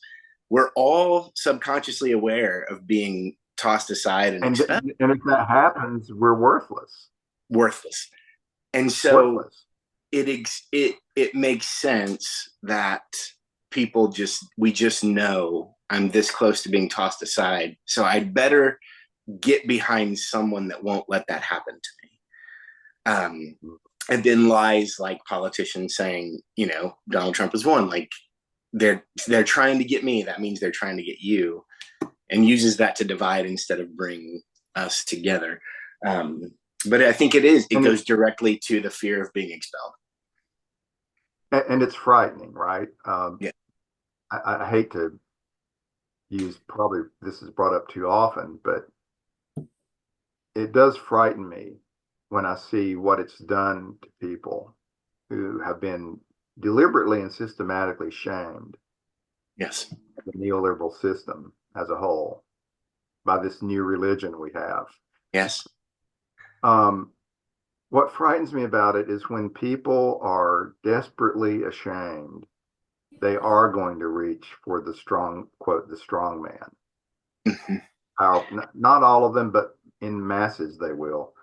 We're all subconsciously aware of being tossed aside and expelled. And if that happens, we're worthless. Worthless. And so it makes sense that we just know I'm this close to being tossed aside. So I'd better get behind someone that won't let that happen to me. And then lies like politicians saying, Donald Trump has won. Like they're trying to get me. That means they're trying to get you, and uses that to divide instead of bring us together. But I think it goes directly to the fear of being expelled. And it's frightening, right? Yeah. I hate to use, probably this is brought up too often, but it does frighten me when I see what it's done to people who have been deliberately and systematically shamed. Yes. The neoliberal system as a whole by this new religion we have. Yes. What frightens me about it is when people are desperately ashamed, they are going to reach for the strong, quote, the strong man. Not all of them, but in masses they will.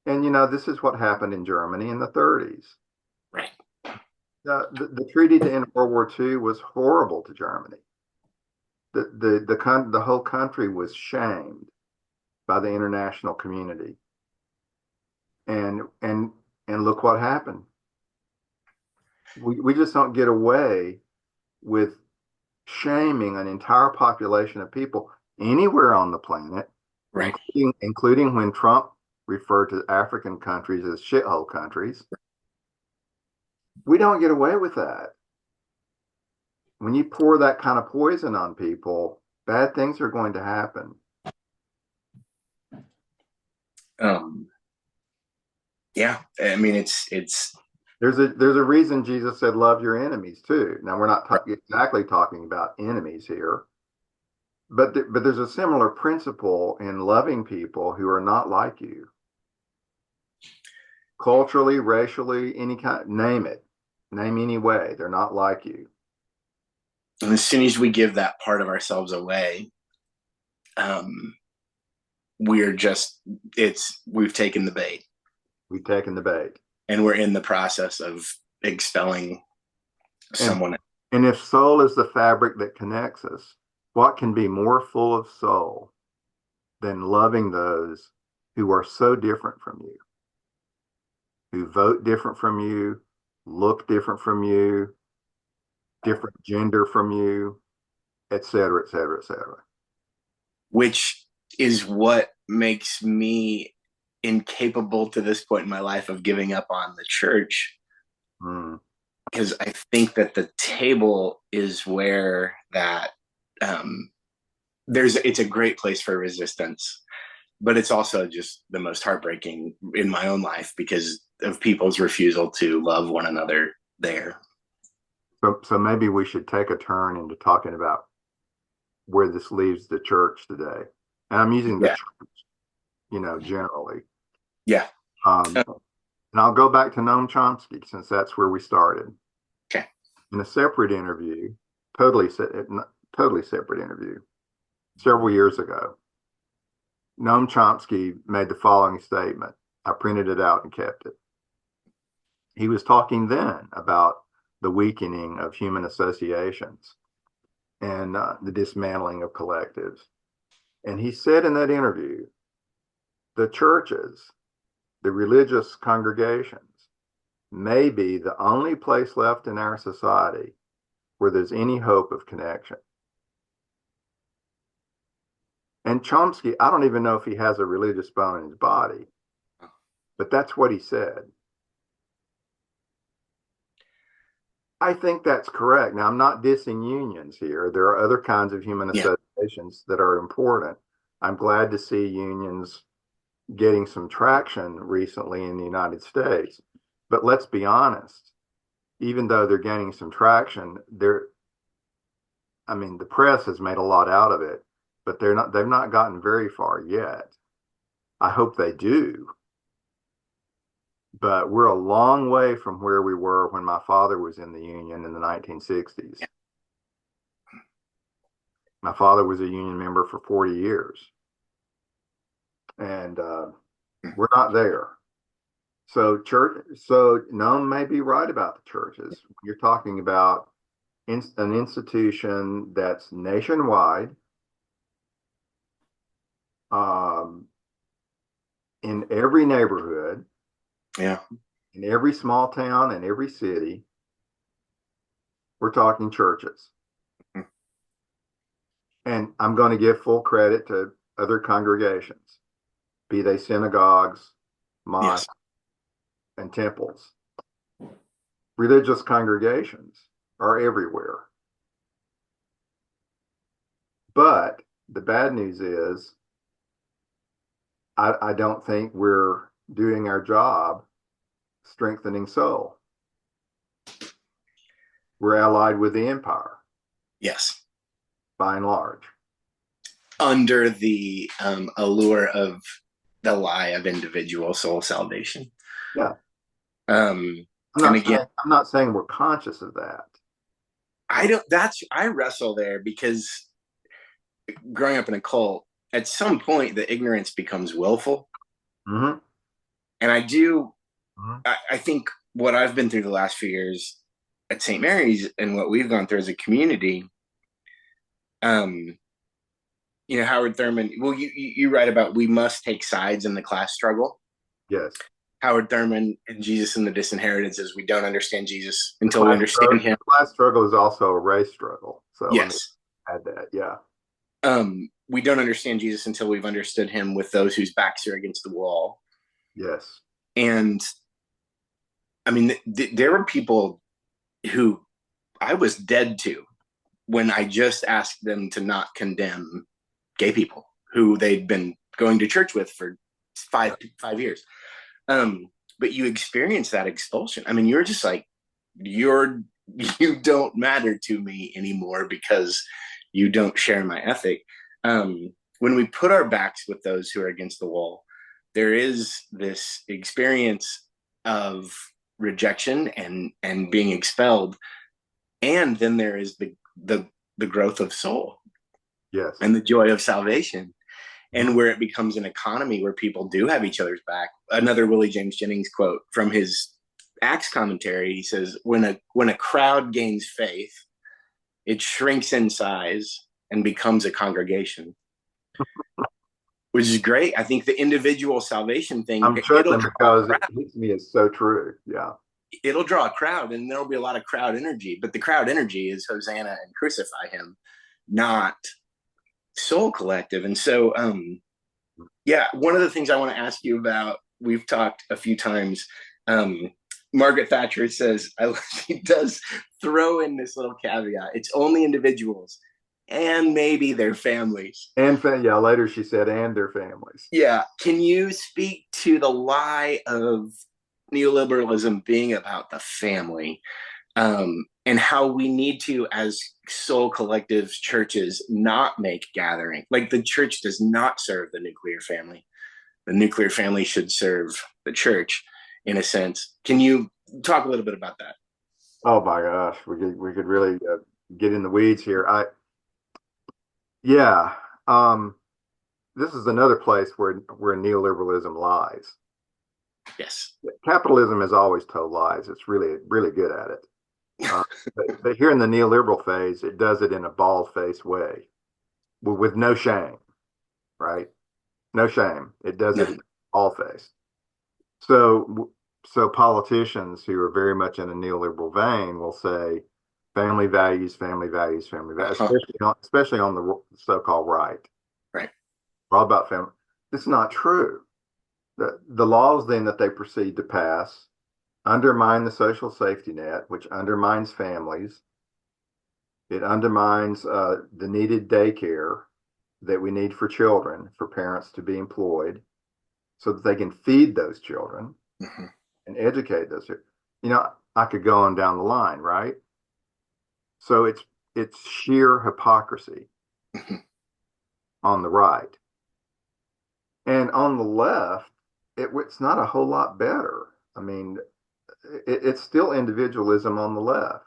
And, this is what happened in Germany in the 30s. Right. The treaty to end World War II was horrible to Germany. The whole country was shamed by the international community. And look what happened. We just don't get away with shaming an entire population of people anywhere on the planet, right? Including when Trump referred to African countries as shithole countries. We don't get away with that. When you pour that kind of poison on people, bad things are going to happen. Yeah, I mean, it's there's a reason Jesus said love your enemies too. Now we're not exactly talking about enemies here, but there's a similar principle in loving people who are not like you, culturally, racially, any kind, name any way, they're not like you. And as soon as we give that part of ourselves away, we've taken the bait. We've taken the bait. And we're in the process of expelling someone. And if soul is the fabric that connects us, what can be more full of soul than loving those who are so different from you, who vote different from you, look different from you, different gender from you, et cetera, et cetera, et cetera. Which is what makes me incapable to this point in my life of giving up on the church. Because I think that the table is where that it's a great place for resistance, but it's also just the most heartbreaking in my own life because of people's refusal to love one another there. So maybe we should take a turn into talking about where this leaves the church today. And I'm using the church, generally. Yeah. And I'll go back to Noam Chomsky since that's where we started. Okay. In a separate interview, totally separate interview, several years ago, Noam Chomsky made the following statement. I printed it out and kept it. He was talking then about the weakening of human associations and the dismantling of collectives. And he said in that interview, the churches, the religious congregations, may be the only place left in our society where there's any hope of connection. And Chomsky, I don't even know if he has a religious bone in his body, but that's what he said. I think that's correct. Now, I'm not dissing unions here. There are other kinds of human associations that are important. I'm glad to see unions getting some traction recently in the United States. But let's be honest, even though they're gaining some traction, the press has made a lot out of it, but they've not gotten very far yet. I hope they do. But we're a long way from where we were when my father was in the union in the 1960s. My father was a union member for 40 years. And we're not there. So Noam may be right about the churches. You're talking about an institution that's nationwide, in every neighborhood, in every small town and every city. We're talking churches. And I'm going to give full credit to other congregations, be they synagogues, mosques, and temples. Religious congregations are everywhere. But the bad news is, I don't think we're doing our job strengthening soul. We're allied with the empire. Yes. By and large. Under the allure of the lie of individual soul salvation. Yeah. I'm not saying we're conscious of that. I wrestle there because growing up in a cult, at some point the ignorance becomes willful. Mm-hmm. And I think what I've been through the last few years at St. Mary's and what we've gone through as a community, Howard Thurman, you write about we must take sides in the class struggle. Yes. Howard Thurman and Jesus and the Disinherited says we don't understand Jesus until we understand him. The class struggle is also a race struggle. So yes. Add that, yeah. We don't understand Jesus until we've understood him with those whose backs are against the wall. Yes. And there were people who I was dead to when I just asked them to not condemn gay people who they'd been going to church with for five years. But you experience that expulsion. You're just like, you don't matter to me anymore because you don't share my ethic. When we put our backs with those who are against the wall, there is this experience of rejection and being expelled. And then there is the growth of soul. Yes. And the joy of salvation. And where it becomes an economy where people do have each other's back. Another Willie James Jennings quote from his Acts commentary, he says, when a crowd gains faith, it shrinks in size and becomes a congregation. which is great. I think the individual salvation thing, I'm chuckling because it hits me as so true. Yeah. It'll draw a crowd, and there'll be a lot of crowd energy, but the crowd energy is Hosanna and crucify him, not soul collective. And so, yeah, one of the things I want to ask you about, we've talked a few times. Margaret Thatcher says, she does throw in this little caveat. It's only individuals and maybe their families. And yeah, later she said, and their families. Yeah. Can you speak to the lie of neoliberalism being about the family, and how we need to, as soul collectives, churches, not make gathering? Like, the church does not serve the nuclear family. The nuclear family should serve the church, in a sense. Can you talk a little bit about that? Oh my gosh, we could really get in the weeds here. This is another place where neoliberalism lies. Yes. Capitalism has always told lies. It's really, really good at it. But here in the neoliberal phase, it does it in a bald-faced way, with no shame, right? No shame. It does it bald-faced. So politicians who are very much in a neoliberal vein will say, family values, family values, family values, especially on the so-called right. Right. We're all about family. It's not true. The laws then that they proceed to pass undermine the social safety net, which undermines families. It undermines the needed daycare that we need for children, for parents to be employed so that they can feed those children and educate those. I could go on down the line, right? So it's sheer hypocrisy on the right. And on the left, it's not a whole lot better. I mean, it's still individualism on the left.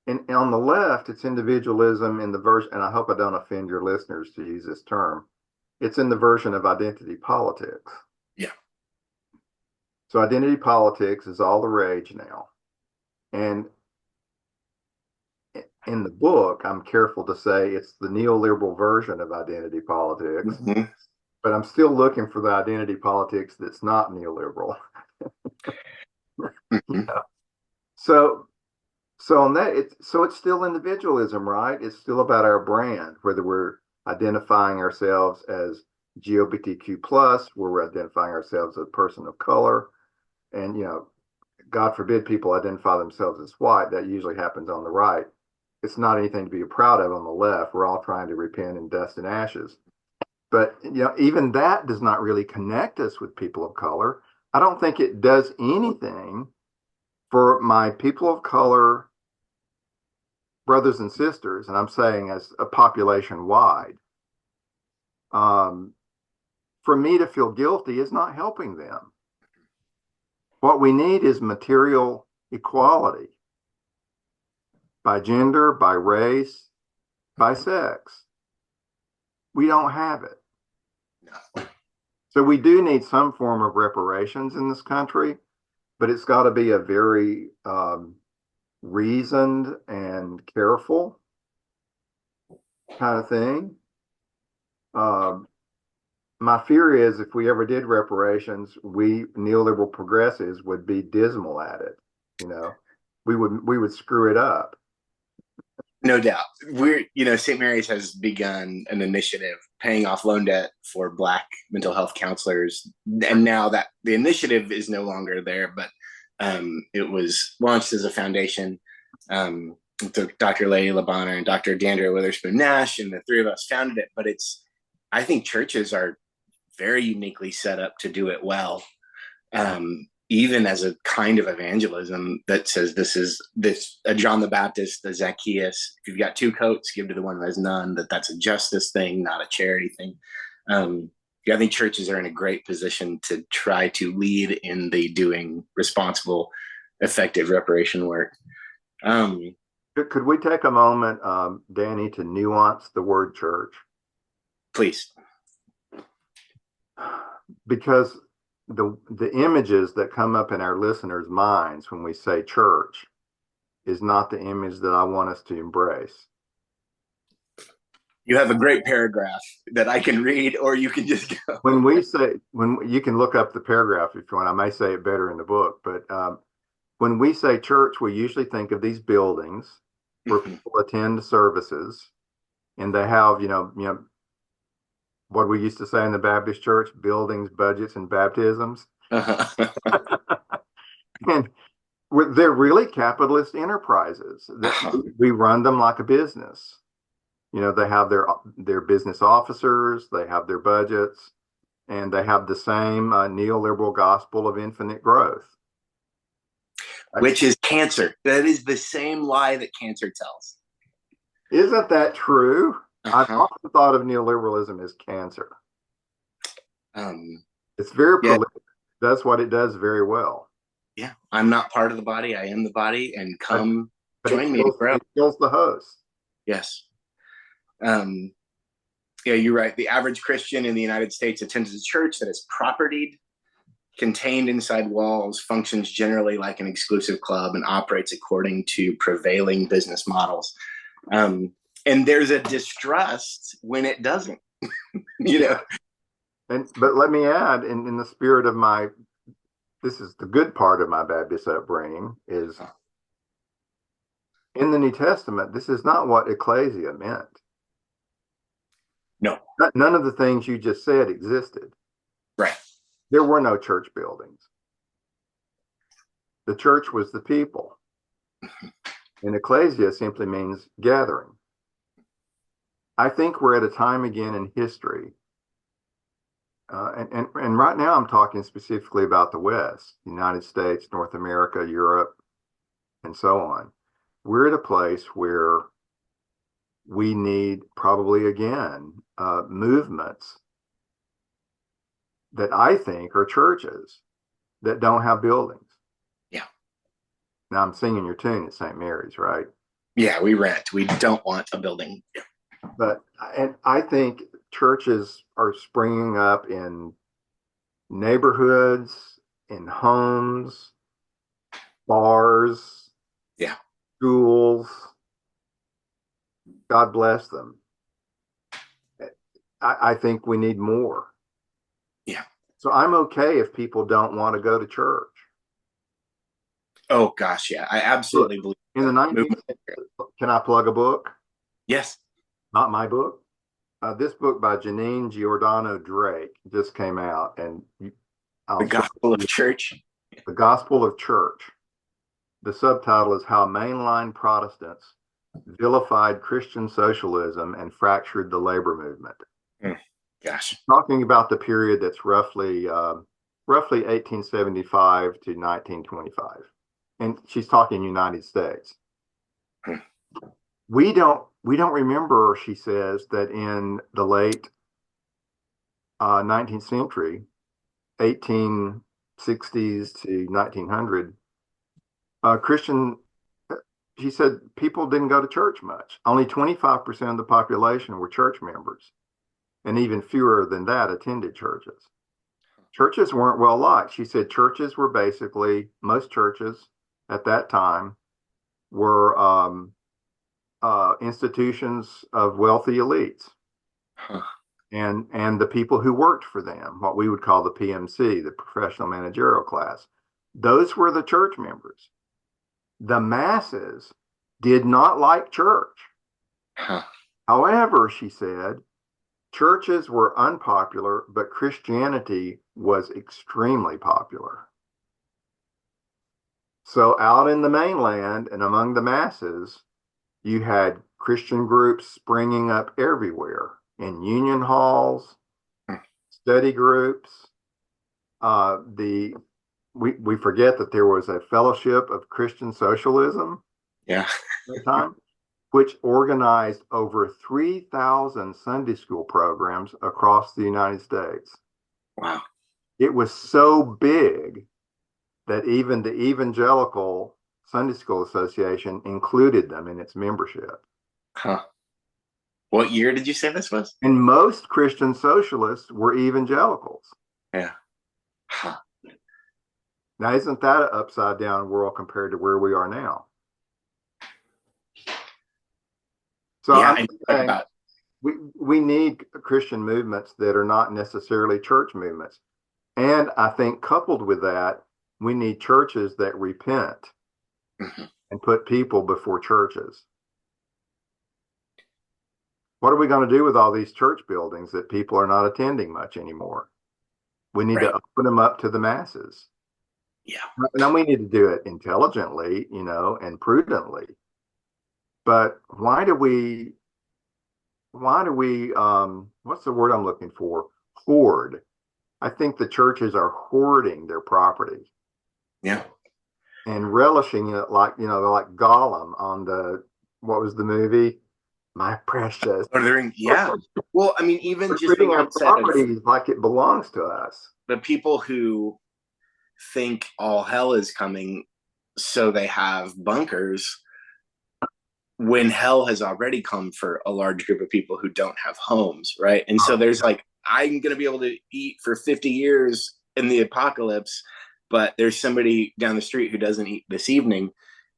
And on the left, it's individualism in the version, and I hope I don't offend your listeners to use this term, it's in the version of identity politics. Yeah. So identity politics is all the rage now. And in the book, I'm careful to say it's the neoliberal version of identity politics, but I'm still looking for the identity politics that's not neoliberal. Yeah. So on that, it's still individualism, right? It's still about our brand, whether we're identifying ourselves as GLBTQ plus, where we're identifying ourselves as a person of color, and God forbid people identify themselves as white. That usually happens on the right. It's not anything to be proud of on the left. We're all trying to repent in dust and ashes. But even that does not really connect us with people of color. I don't think it does anything for my people of color brothers and sisters, and I'm saying as a population wide. For me to feel guilty is not helping them. What we need is material equality by gender, by race, by sex. We don't have it. No. So we do need some form of reparations in this country, but it's got to be a very reasoned and careful kind of thing. My fear is if we ever did reparations, we neoliberal progressives would be dismal at it. We would screw it up. No doubt. St. Mary's has begun an initiative paying off loan debt for Black mental health counselors. And now that the initiative is no longer there, but it was launched as a foundation. Dr. Lady LaBonner and Dr. Dandra Witherspoon Nash, and the three of us founded it. But I think churches are very uniquely set up to do it well. Even as a kind of evangelism that says a John the Baptist, a Zacchaeus, if you've got two coats, give to the one who has none, that's a justice thing, not a charity thing. I think churches are in a great position to try to lead in the doing responsible, effective reparation work. Could we take a moment, Danny, to nuance the word church? Please. Because the images that come up in our listeners' minds when we say church is not the image that I want us to embrace. You have a great paragraph that I can read, or you can just go. When you can look up the paragraph if you want, I may say it better in the book, but when we say church, we usually think of these buildings where people attend services, and they have, what we used to say in the Baptist church, buildings, budgets, and baptisms. And they're really capitalist enterprises. We run them like a business. They have their business officers, they have their budgets, and they have the same neoliberal gospel of infinite growth. Which is cancer. That is the same lie that cancer tells. Isn't that true? I've often thought of neoliberalism as cancer. It's very prolific. That's what it does very well. Yeah, I'm not part of the body. I am the body, and come join me. It kills the host. Yes. Yeah, you're right. The average Christian in the United States attends a church that is propertied, contained inside walls, functions generally like an exclusive club, and operates according to prevailing business models. And there's a distrust when it doesn't, But let me add, in the spirit of this is the good part of my Baptist upbringing, is in the New Testament, this is not what ecclesia meant. No. None of the things you just said existed. Right. There were no church buildings. The church was the people. And ecclesia simply means gathering. I think we're at a time again in history. And right now I'm talking specifically about the West, the United States, North America, Europe, and so on. We're at a place where we need probably again movements that I think are churches that don't have buildings. Yeah. Now I'm singing your tune at St. Mary's, right? Yeah, we rent. We don't want a building. Yeah. And I think churches are springing up in neighborhoods, in homes, bars, schools. God bless them. I think we need more. Yeah. So I'm okay if people don't want to go to church. Oh gosh, yeah. I absolutely believe in the 19th century. Can I plug a book? Yes. Not my book. This book by Janine Giordano Drake just came out, and The Gospel of Church. The Gospel of Church. The subtitle is How Mainline Protestants Vilified Christian Socialism and Fractured the Labor Movement. Gosh. Talking about the period that's roughly 1875 to 1925. And she's talking United States. We don't remember, she says, that in the late 19th century, 1860s to 1900, she said people didn't go to church much. Only 25% of the population were church members, and even fewer than that attended churches. Churches weren't well liked. She said churches were most churches at that time were institutions of wealthy elites. And the people who worked for them, what we would call the PMC, the professional managerial class. Those were the church members. The masses did not like church. However, she said, churches were unpopular, but Christianity was extremely popular. So out in the mainland and among the masses, you had Christian groups springing up everywhere, in union halls, study groups. We forget that there was a fellowship of Christian socialism at the time, which organized over 3,000 Sunday school programs across the United States. Wow. It was so big that even the Evangelical Sunday School Association included them in its membership. What year did you say this was? And most Christian socialists were evangelicals. Yeah. Now, isn't that an upside down world compared to where we are now? So yeah, we need Christian movements that are not necessarily church movements. And I think coupled with that, we need churches that repent and put people before churches. What are we going to do with all these church buildings that people are not attending much anymore? We need to open them up to the masses. Yeah. Now we need to do it intelligently, and prudently. But why do we, what's the word I'm looking for? Hoard. I think the churches are hoarding their property. Yeah. And relishing it like Gollum on what was the movie? My precious. Lord of the Rings. Yeah. Well, I mean, even just the treating our mindset of properties like it belongs to us. the people who think all hell is coming, so they have bunkers, when hell has already come for a large group of people who don't have homes, right? And so there's like, I'm going to be able to eat for 50 years in the apocalypse, but there's somebody down the street who doesn't eat this evening.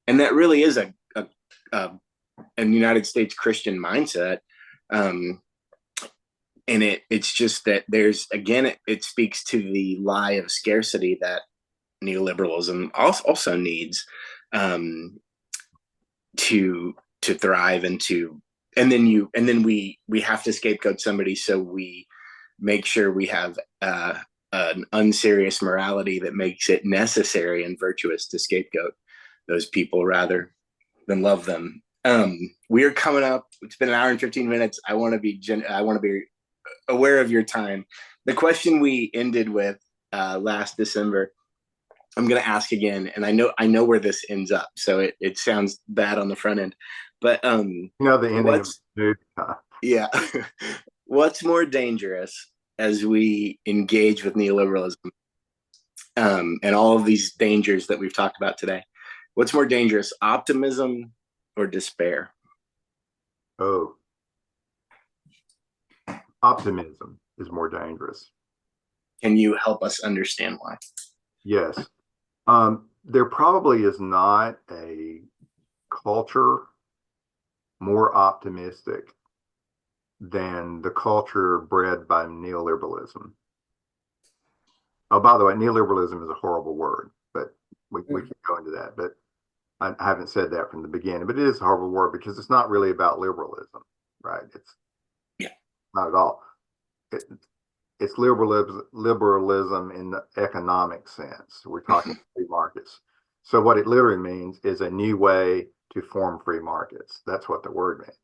And that really is a United States Christian mindset. And it's just that there's, again, it speaks to the lie of scarcity that neoliberalism also needs to thrive and then we have to scapegoat somebody, so we make sure we have an unserious morality that makes it necessary and virtuous to scapegoat those people rather than love them. We are coming up. It's been an hour and 15 minutes. I want to be aware of your time. The question we ended with last December, I'm going to ask again, and I know where this ends up, so it sounds bad on the front end, but the ending of the yeah. What's more dangerous as we engage with neoliberalism and all of these dangers that we've talked about today? What's more dangerous, optimism or despair? Oh, optimism is more dangerous. Can you help us understand why? Yes. There probably is not a culture more optimistic than the culture bred by neoliberalism. Oh, by the way, neoliberalism is a horrible word, but we can go into that. But I haven't said that from the beginning, but it is a horrible word because it's not really about liberalism, right? It's not at all. It's liberalism in the economic sense. We're talking free markets. So what it literally means is a new way to form free markets. That's what the word means.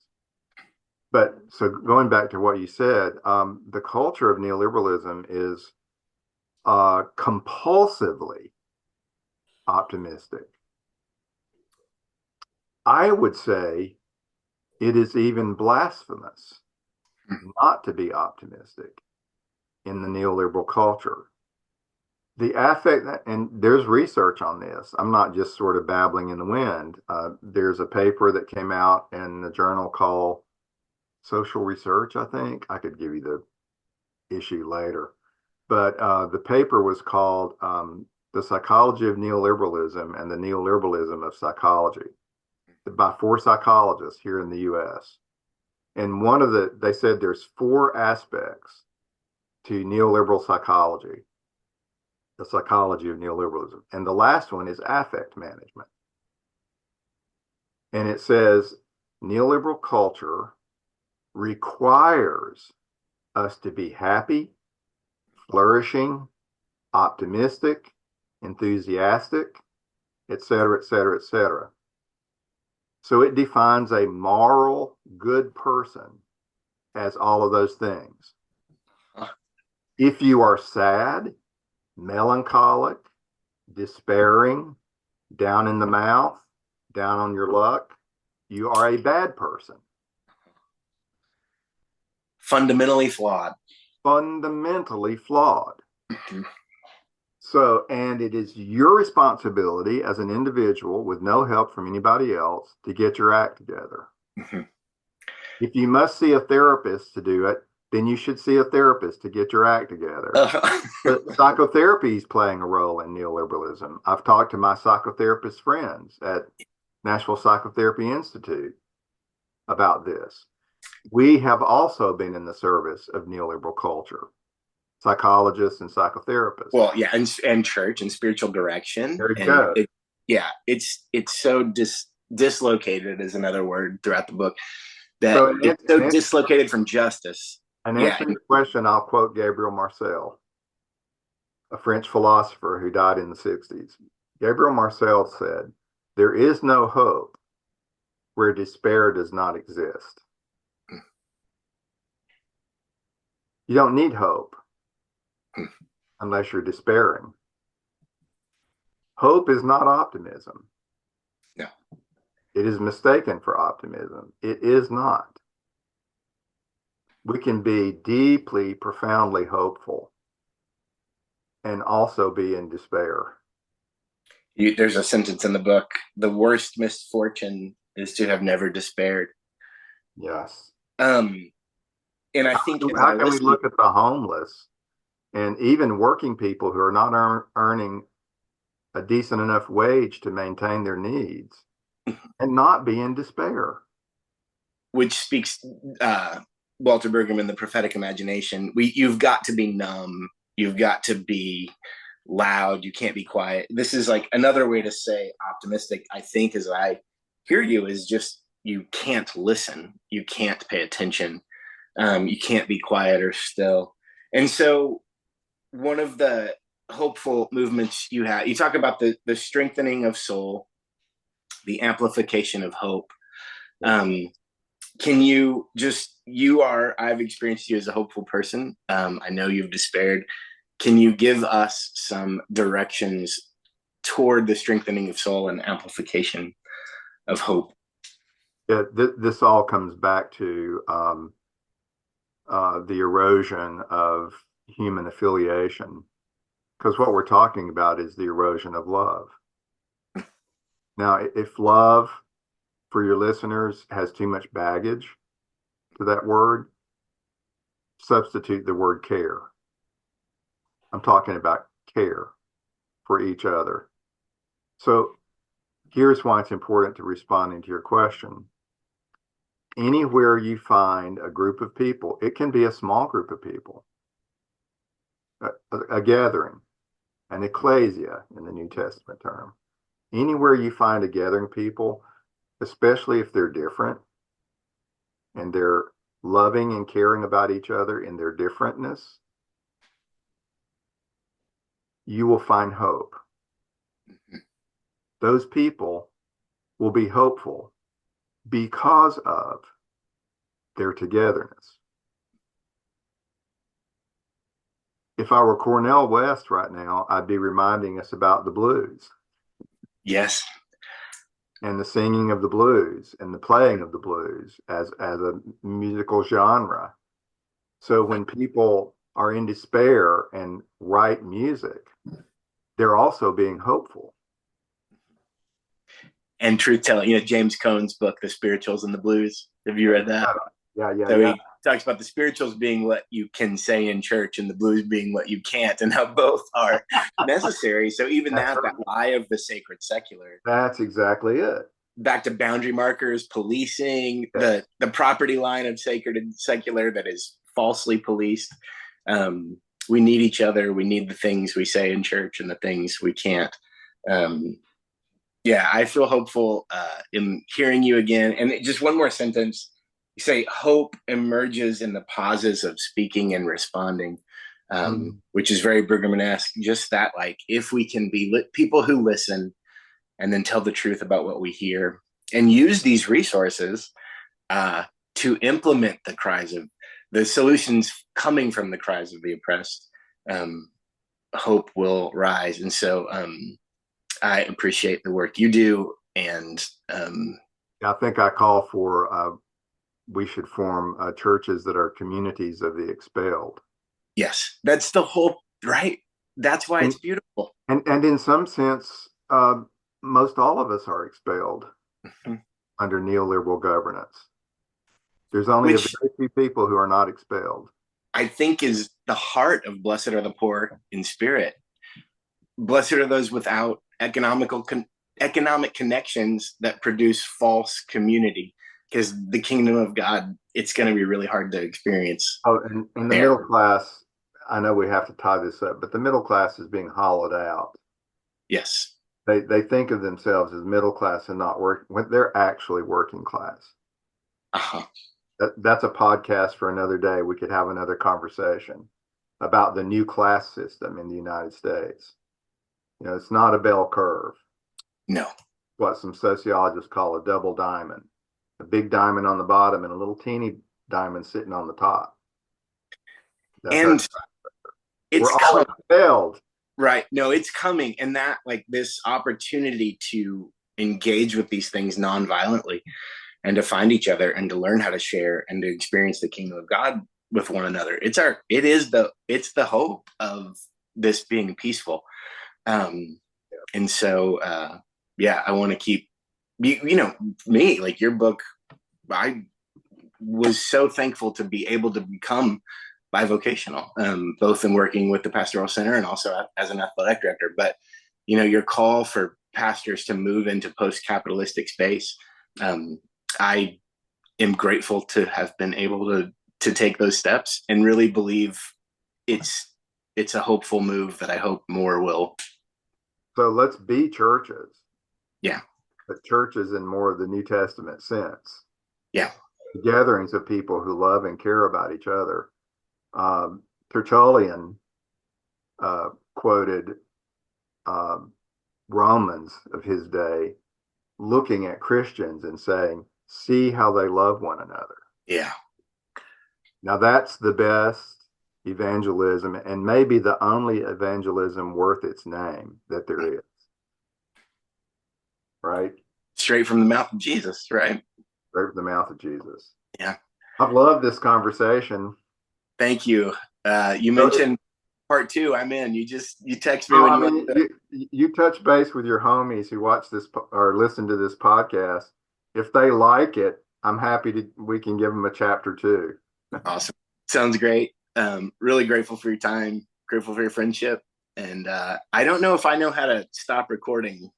But so going back to what you said, the culture of neoliberalism is compulsively optimistic. I would say it is even blasphemous not to be optimistic in the neoliberal culture. The affect, and there's research on this. I'm not just sort of babbling in the wind. There's a paper that came out in the journal called Social Research, I think. I could give you the issue later. But the paper was called The Psychology of Neoliberalism and the Neoliberalism of Psychology by 4 psychologists here in the US. And they said there's 4 aspects to neoliberal psychology, the psychology of neoliberalism. And the last one is affect management. And it says neoliberal culture requires us to be happy, flourishing, optimistic, enthusiastic, et cetera, et cetera, et cetera. So it defines a moral, good person as all of those things. If you are sad, melancholic, despairing, down in the mouth, down on your luck, you are a bad person. Fundamentally flawed. Fundamentally flawed. So, and it is your responsibility as an individual with no help from anybody else to get your act together. If you must see a therapist to do it, then you should see a therapist to get your act together. But psychotherapy is playing a role in neoliberalism. I've talked to my psychotherapist friends at Nashville Psychotherapy Institute about this. we have also been in the service of neoliberal culture, psychologists and psychotherapists. Well, yeah, and church and spiritual direction. There you And go. it's so dislocated is another word throughout the book, that So it's so dislocated from justice. And Yeah. answering your question, I'll quote Gabriel Marcel, a French philosopher who died in the 60s. Gabriel Marcel said, "There is no hope where despair does not exist." You don't need hope unless you're despairing. Hope is not optimism. No. It is mistaken for optimism. It is not. We can be deeply, profoundly hopeful and also be in despair. There's a sentence in the book: the worst misfortune is to have never despaired. Yes. And I think how can we look at the homeless and even working people who are not earning a decent enough wage to maintain their needs and not be in despair? Which speaks, Walter Brueggemann, The Prophetic Imagination. You've got to be numb. You've got to be loud. You can't be quiet. This is like another way to say optimistic, I think, as I hear you, is just you can't listen. You can't pay attention. You can't be quiet or still. And so one of the hopeful movements you talk about the strengthening of soul, the amplification of hope. Can you just, I've experienced you as a hopeful person. I know you've despaired. Can you give us some directions toward the strengthening of soul and amplification of hope? Yeah, this all comes back to the erosion of human affiliation, because what we're talking about is the erosion of love. Now, if love, for your listeners, has too much baggage to that word, substitute the word care. I'm talking about care for each other. So here's why it's important to responding to your question. Anywhere you find a group of people, it can be a small group of people, a gathering, an ecclesia in the New Testament term. Anywhere you find a gathering of people, especially if they're different and they're loving and caring about each other in their differentness, you will find hope. Those people will be hopeful because of their togetherness. If I were Cornel West right now, I'd be reminding us about the blues. Yes. And the singing of the blues and the playing of the blues as a musical genre. So when people are in despair and write music, they're also being hopeful. And truth telling, James Cone's book, The Spirituals and the Blues. Have you read that? Yeah. He talks about the spirituals being what you can say in church and the blues being what you can't, and how both are necessary. So even that lie of the sacred secular. That's exactly it. Back to boundary markers, policing, the property line of sacred and secular that is falsely policed. We need each other. We need the things we say in church and the things we can't. I feel hopeful in hearing you again. And just one more sentence. You say hope emerges in the pauses of speaking and responding, which is very Brueggemann-esque. Just that, like, if we can be people who listen and then tell the truth about what we hear and use these resources to implement the solutions coming from the cries of the oppressed, hope will rise. And so I appreciate the work you do. And I think I call for we should form churches that are communities of the expelled. Yes, that's the whole, right? That's why it's beautiful. And in some sense, most all of us are expelled under neoliberal governance. There's only a very few people who are not expelled. I think is the heart of Blessed are the poor in spirit. Blessed are those without economic connections that produce false community. because the kingdom of God, it's going to be really hard to experience. Oh, and the there. middle class, I know we have to tie this up, but the middle class is being hollowed out. Yes. They think of themselves as middle class and not working when they're actually working class. Uh-huh. That's a podcast for another day. We could have another conversation about the new class system in the United States. You know, it's not a bell curve. No. What some sociologists call a double diamond, a big diamond on the bottom and a little teeny diamond sitting on the top. That's And we're it's always failed. right. No, it's coming. And that, like, this opportunity to engage with these things non-violently and to find each other and to learn how to share and to experience the kingdom of God with one another. It's the hope of this being peaceful. And so, I want to keep, me, like your book, I was so thankful to be able to become bivocational, both in working with the pastoral center and also as an athletic director. But, your call for pastors to move into post-capitalistic space, I am grateful to have been able to take those steps and really believe it's a hopeful move that I hope more will. So let's be churches. Yeah. But churches in more of the New Testament sense. Yeah. Gatherings of people who love and care about each other. Tertullian quoted Romans of his day looking at Christians and saying, see how they love one another. Yeah. Now that's the best evangelism and maybe the only evangelism worth its name that there is. Right? Straight from the mouth of Jesus, right? Straight from the mouth of Jesus. Yeah. I've loved this conversation. Thank you. You mentioned part 2. I'm in. You text me you touch base with your homies who watch this or listen to this podcast. If they like it, I'm happy we can give them a chapter 2. Awesome. Sounds great. Really grateful for your time, grateful for your friendship. And I don't know if I know how to stop recording.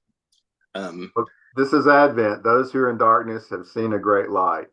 This is Advent. Those who are in darkness have seen a great light.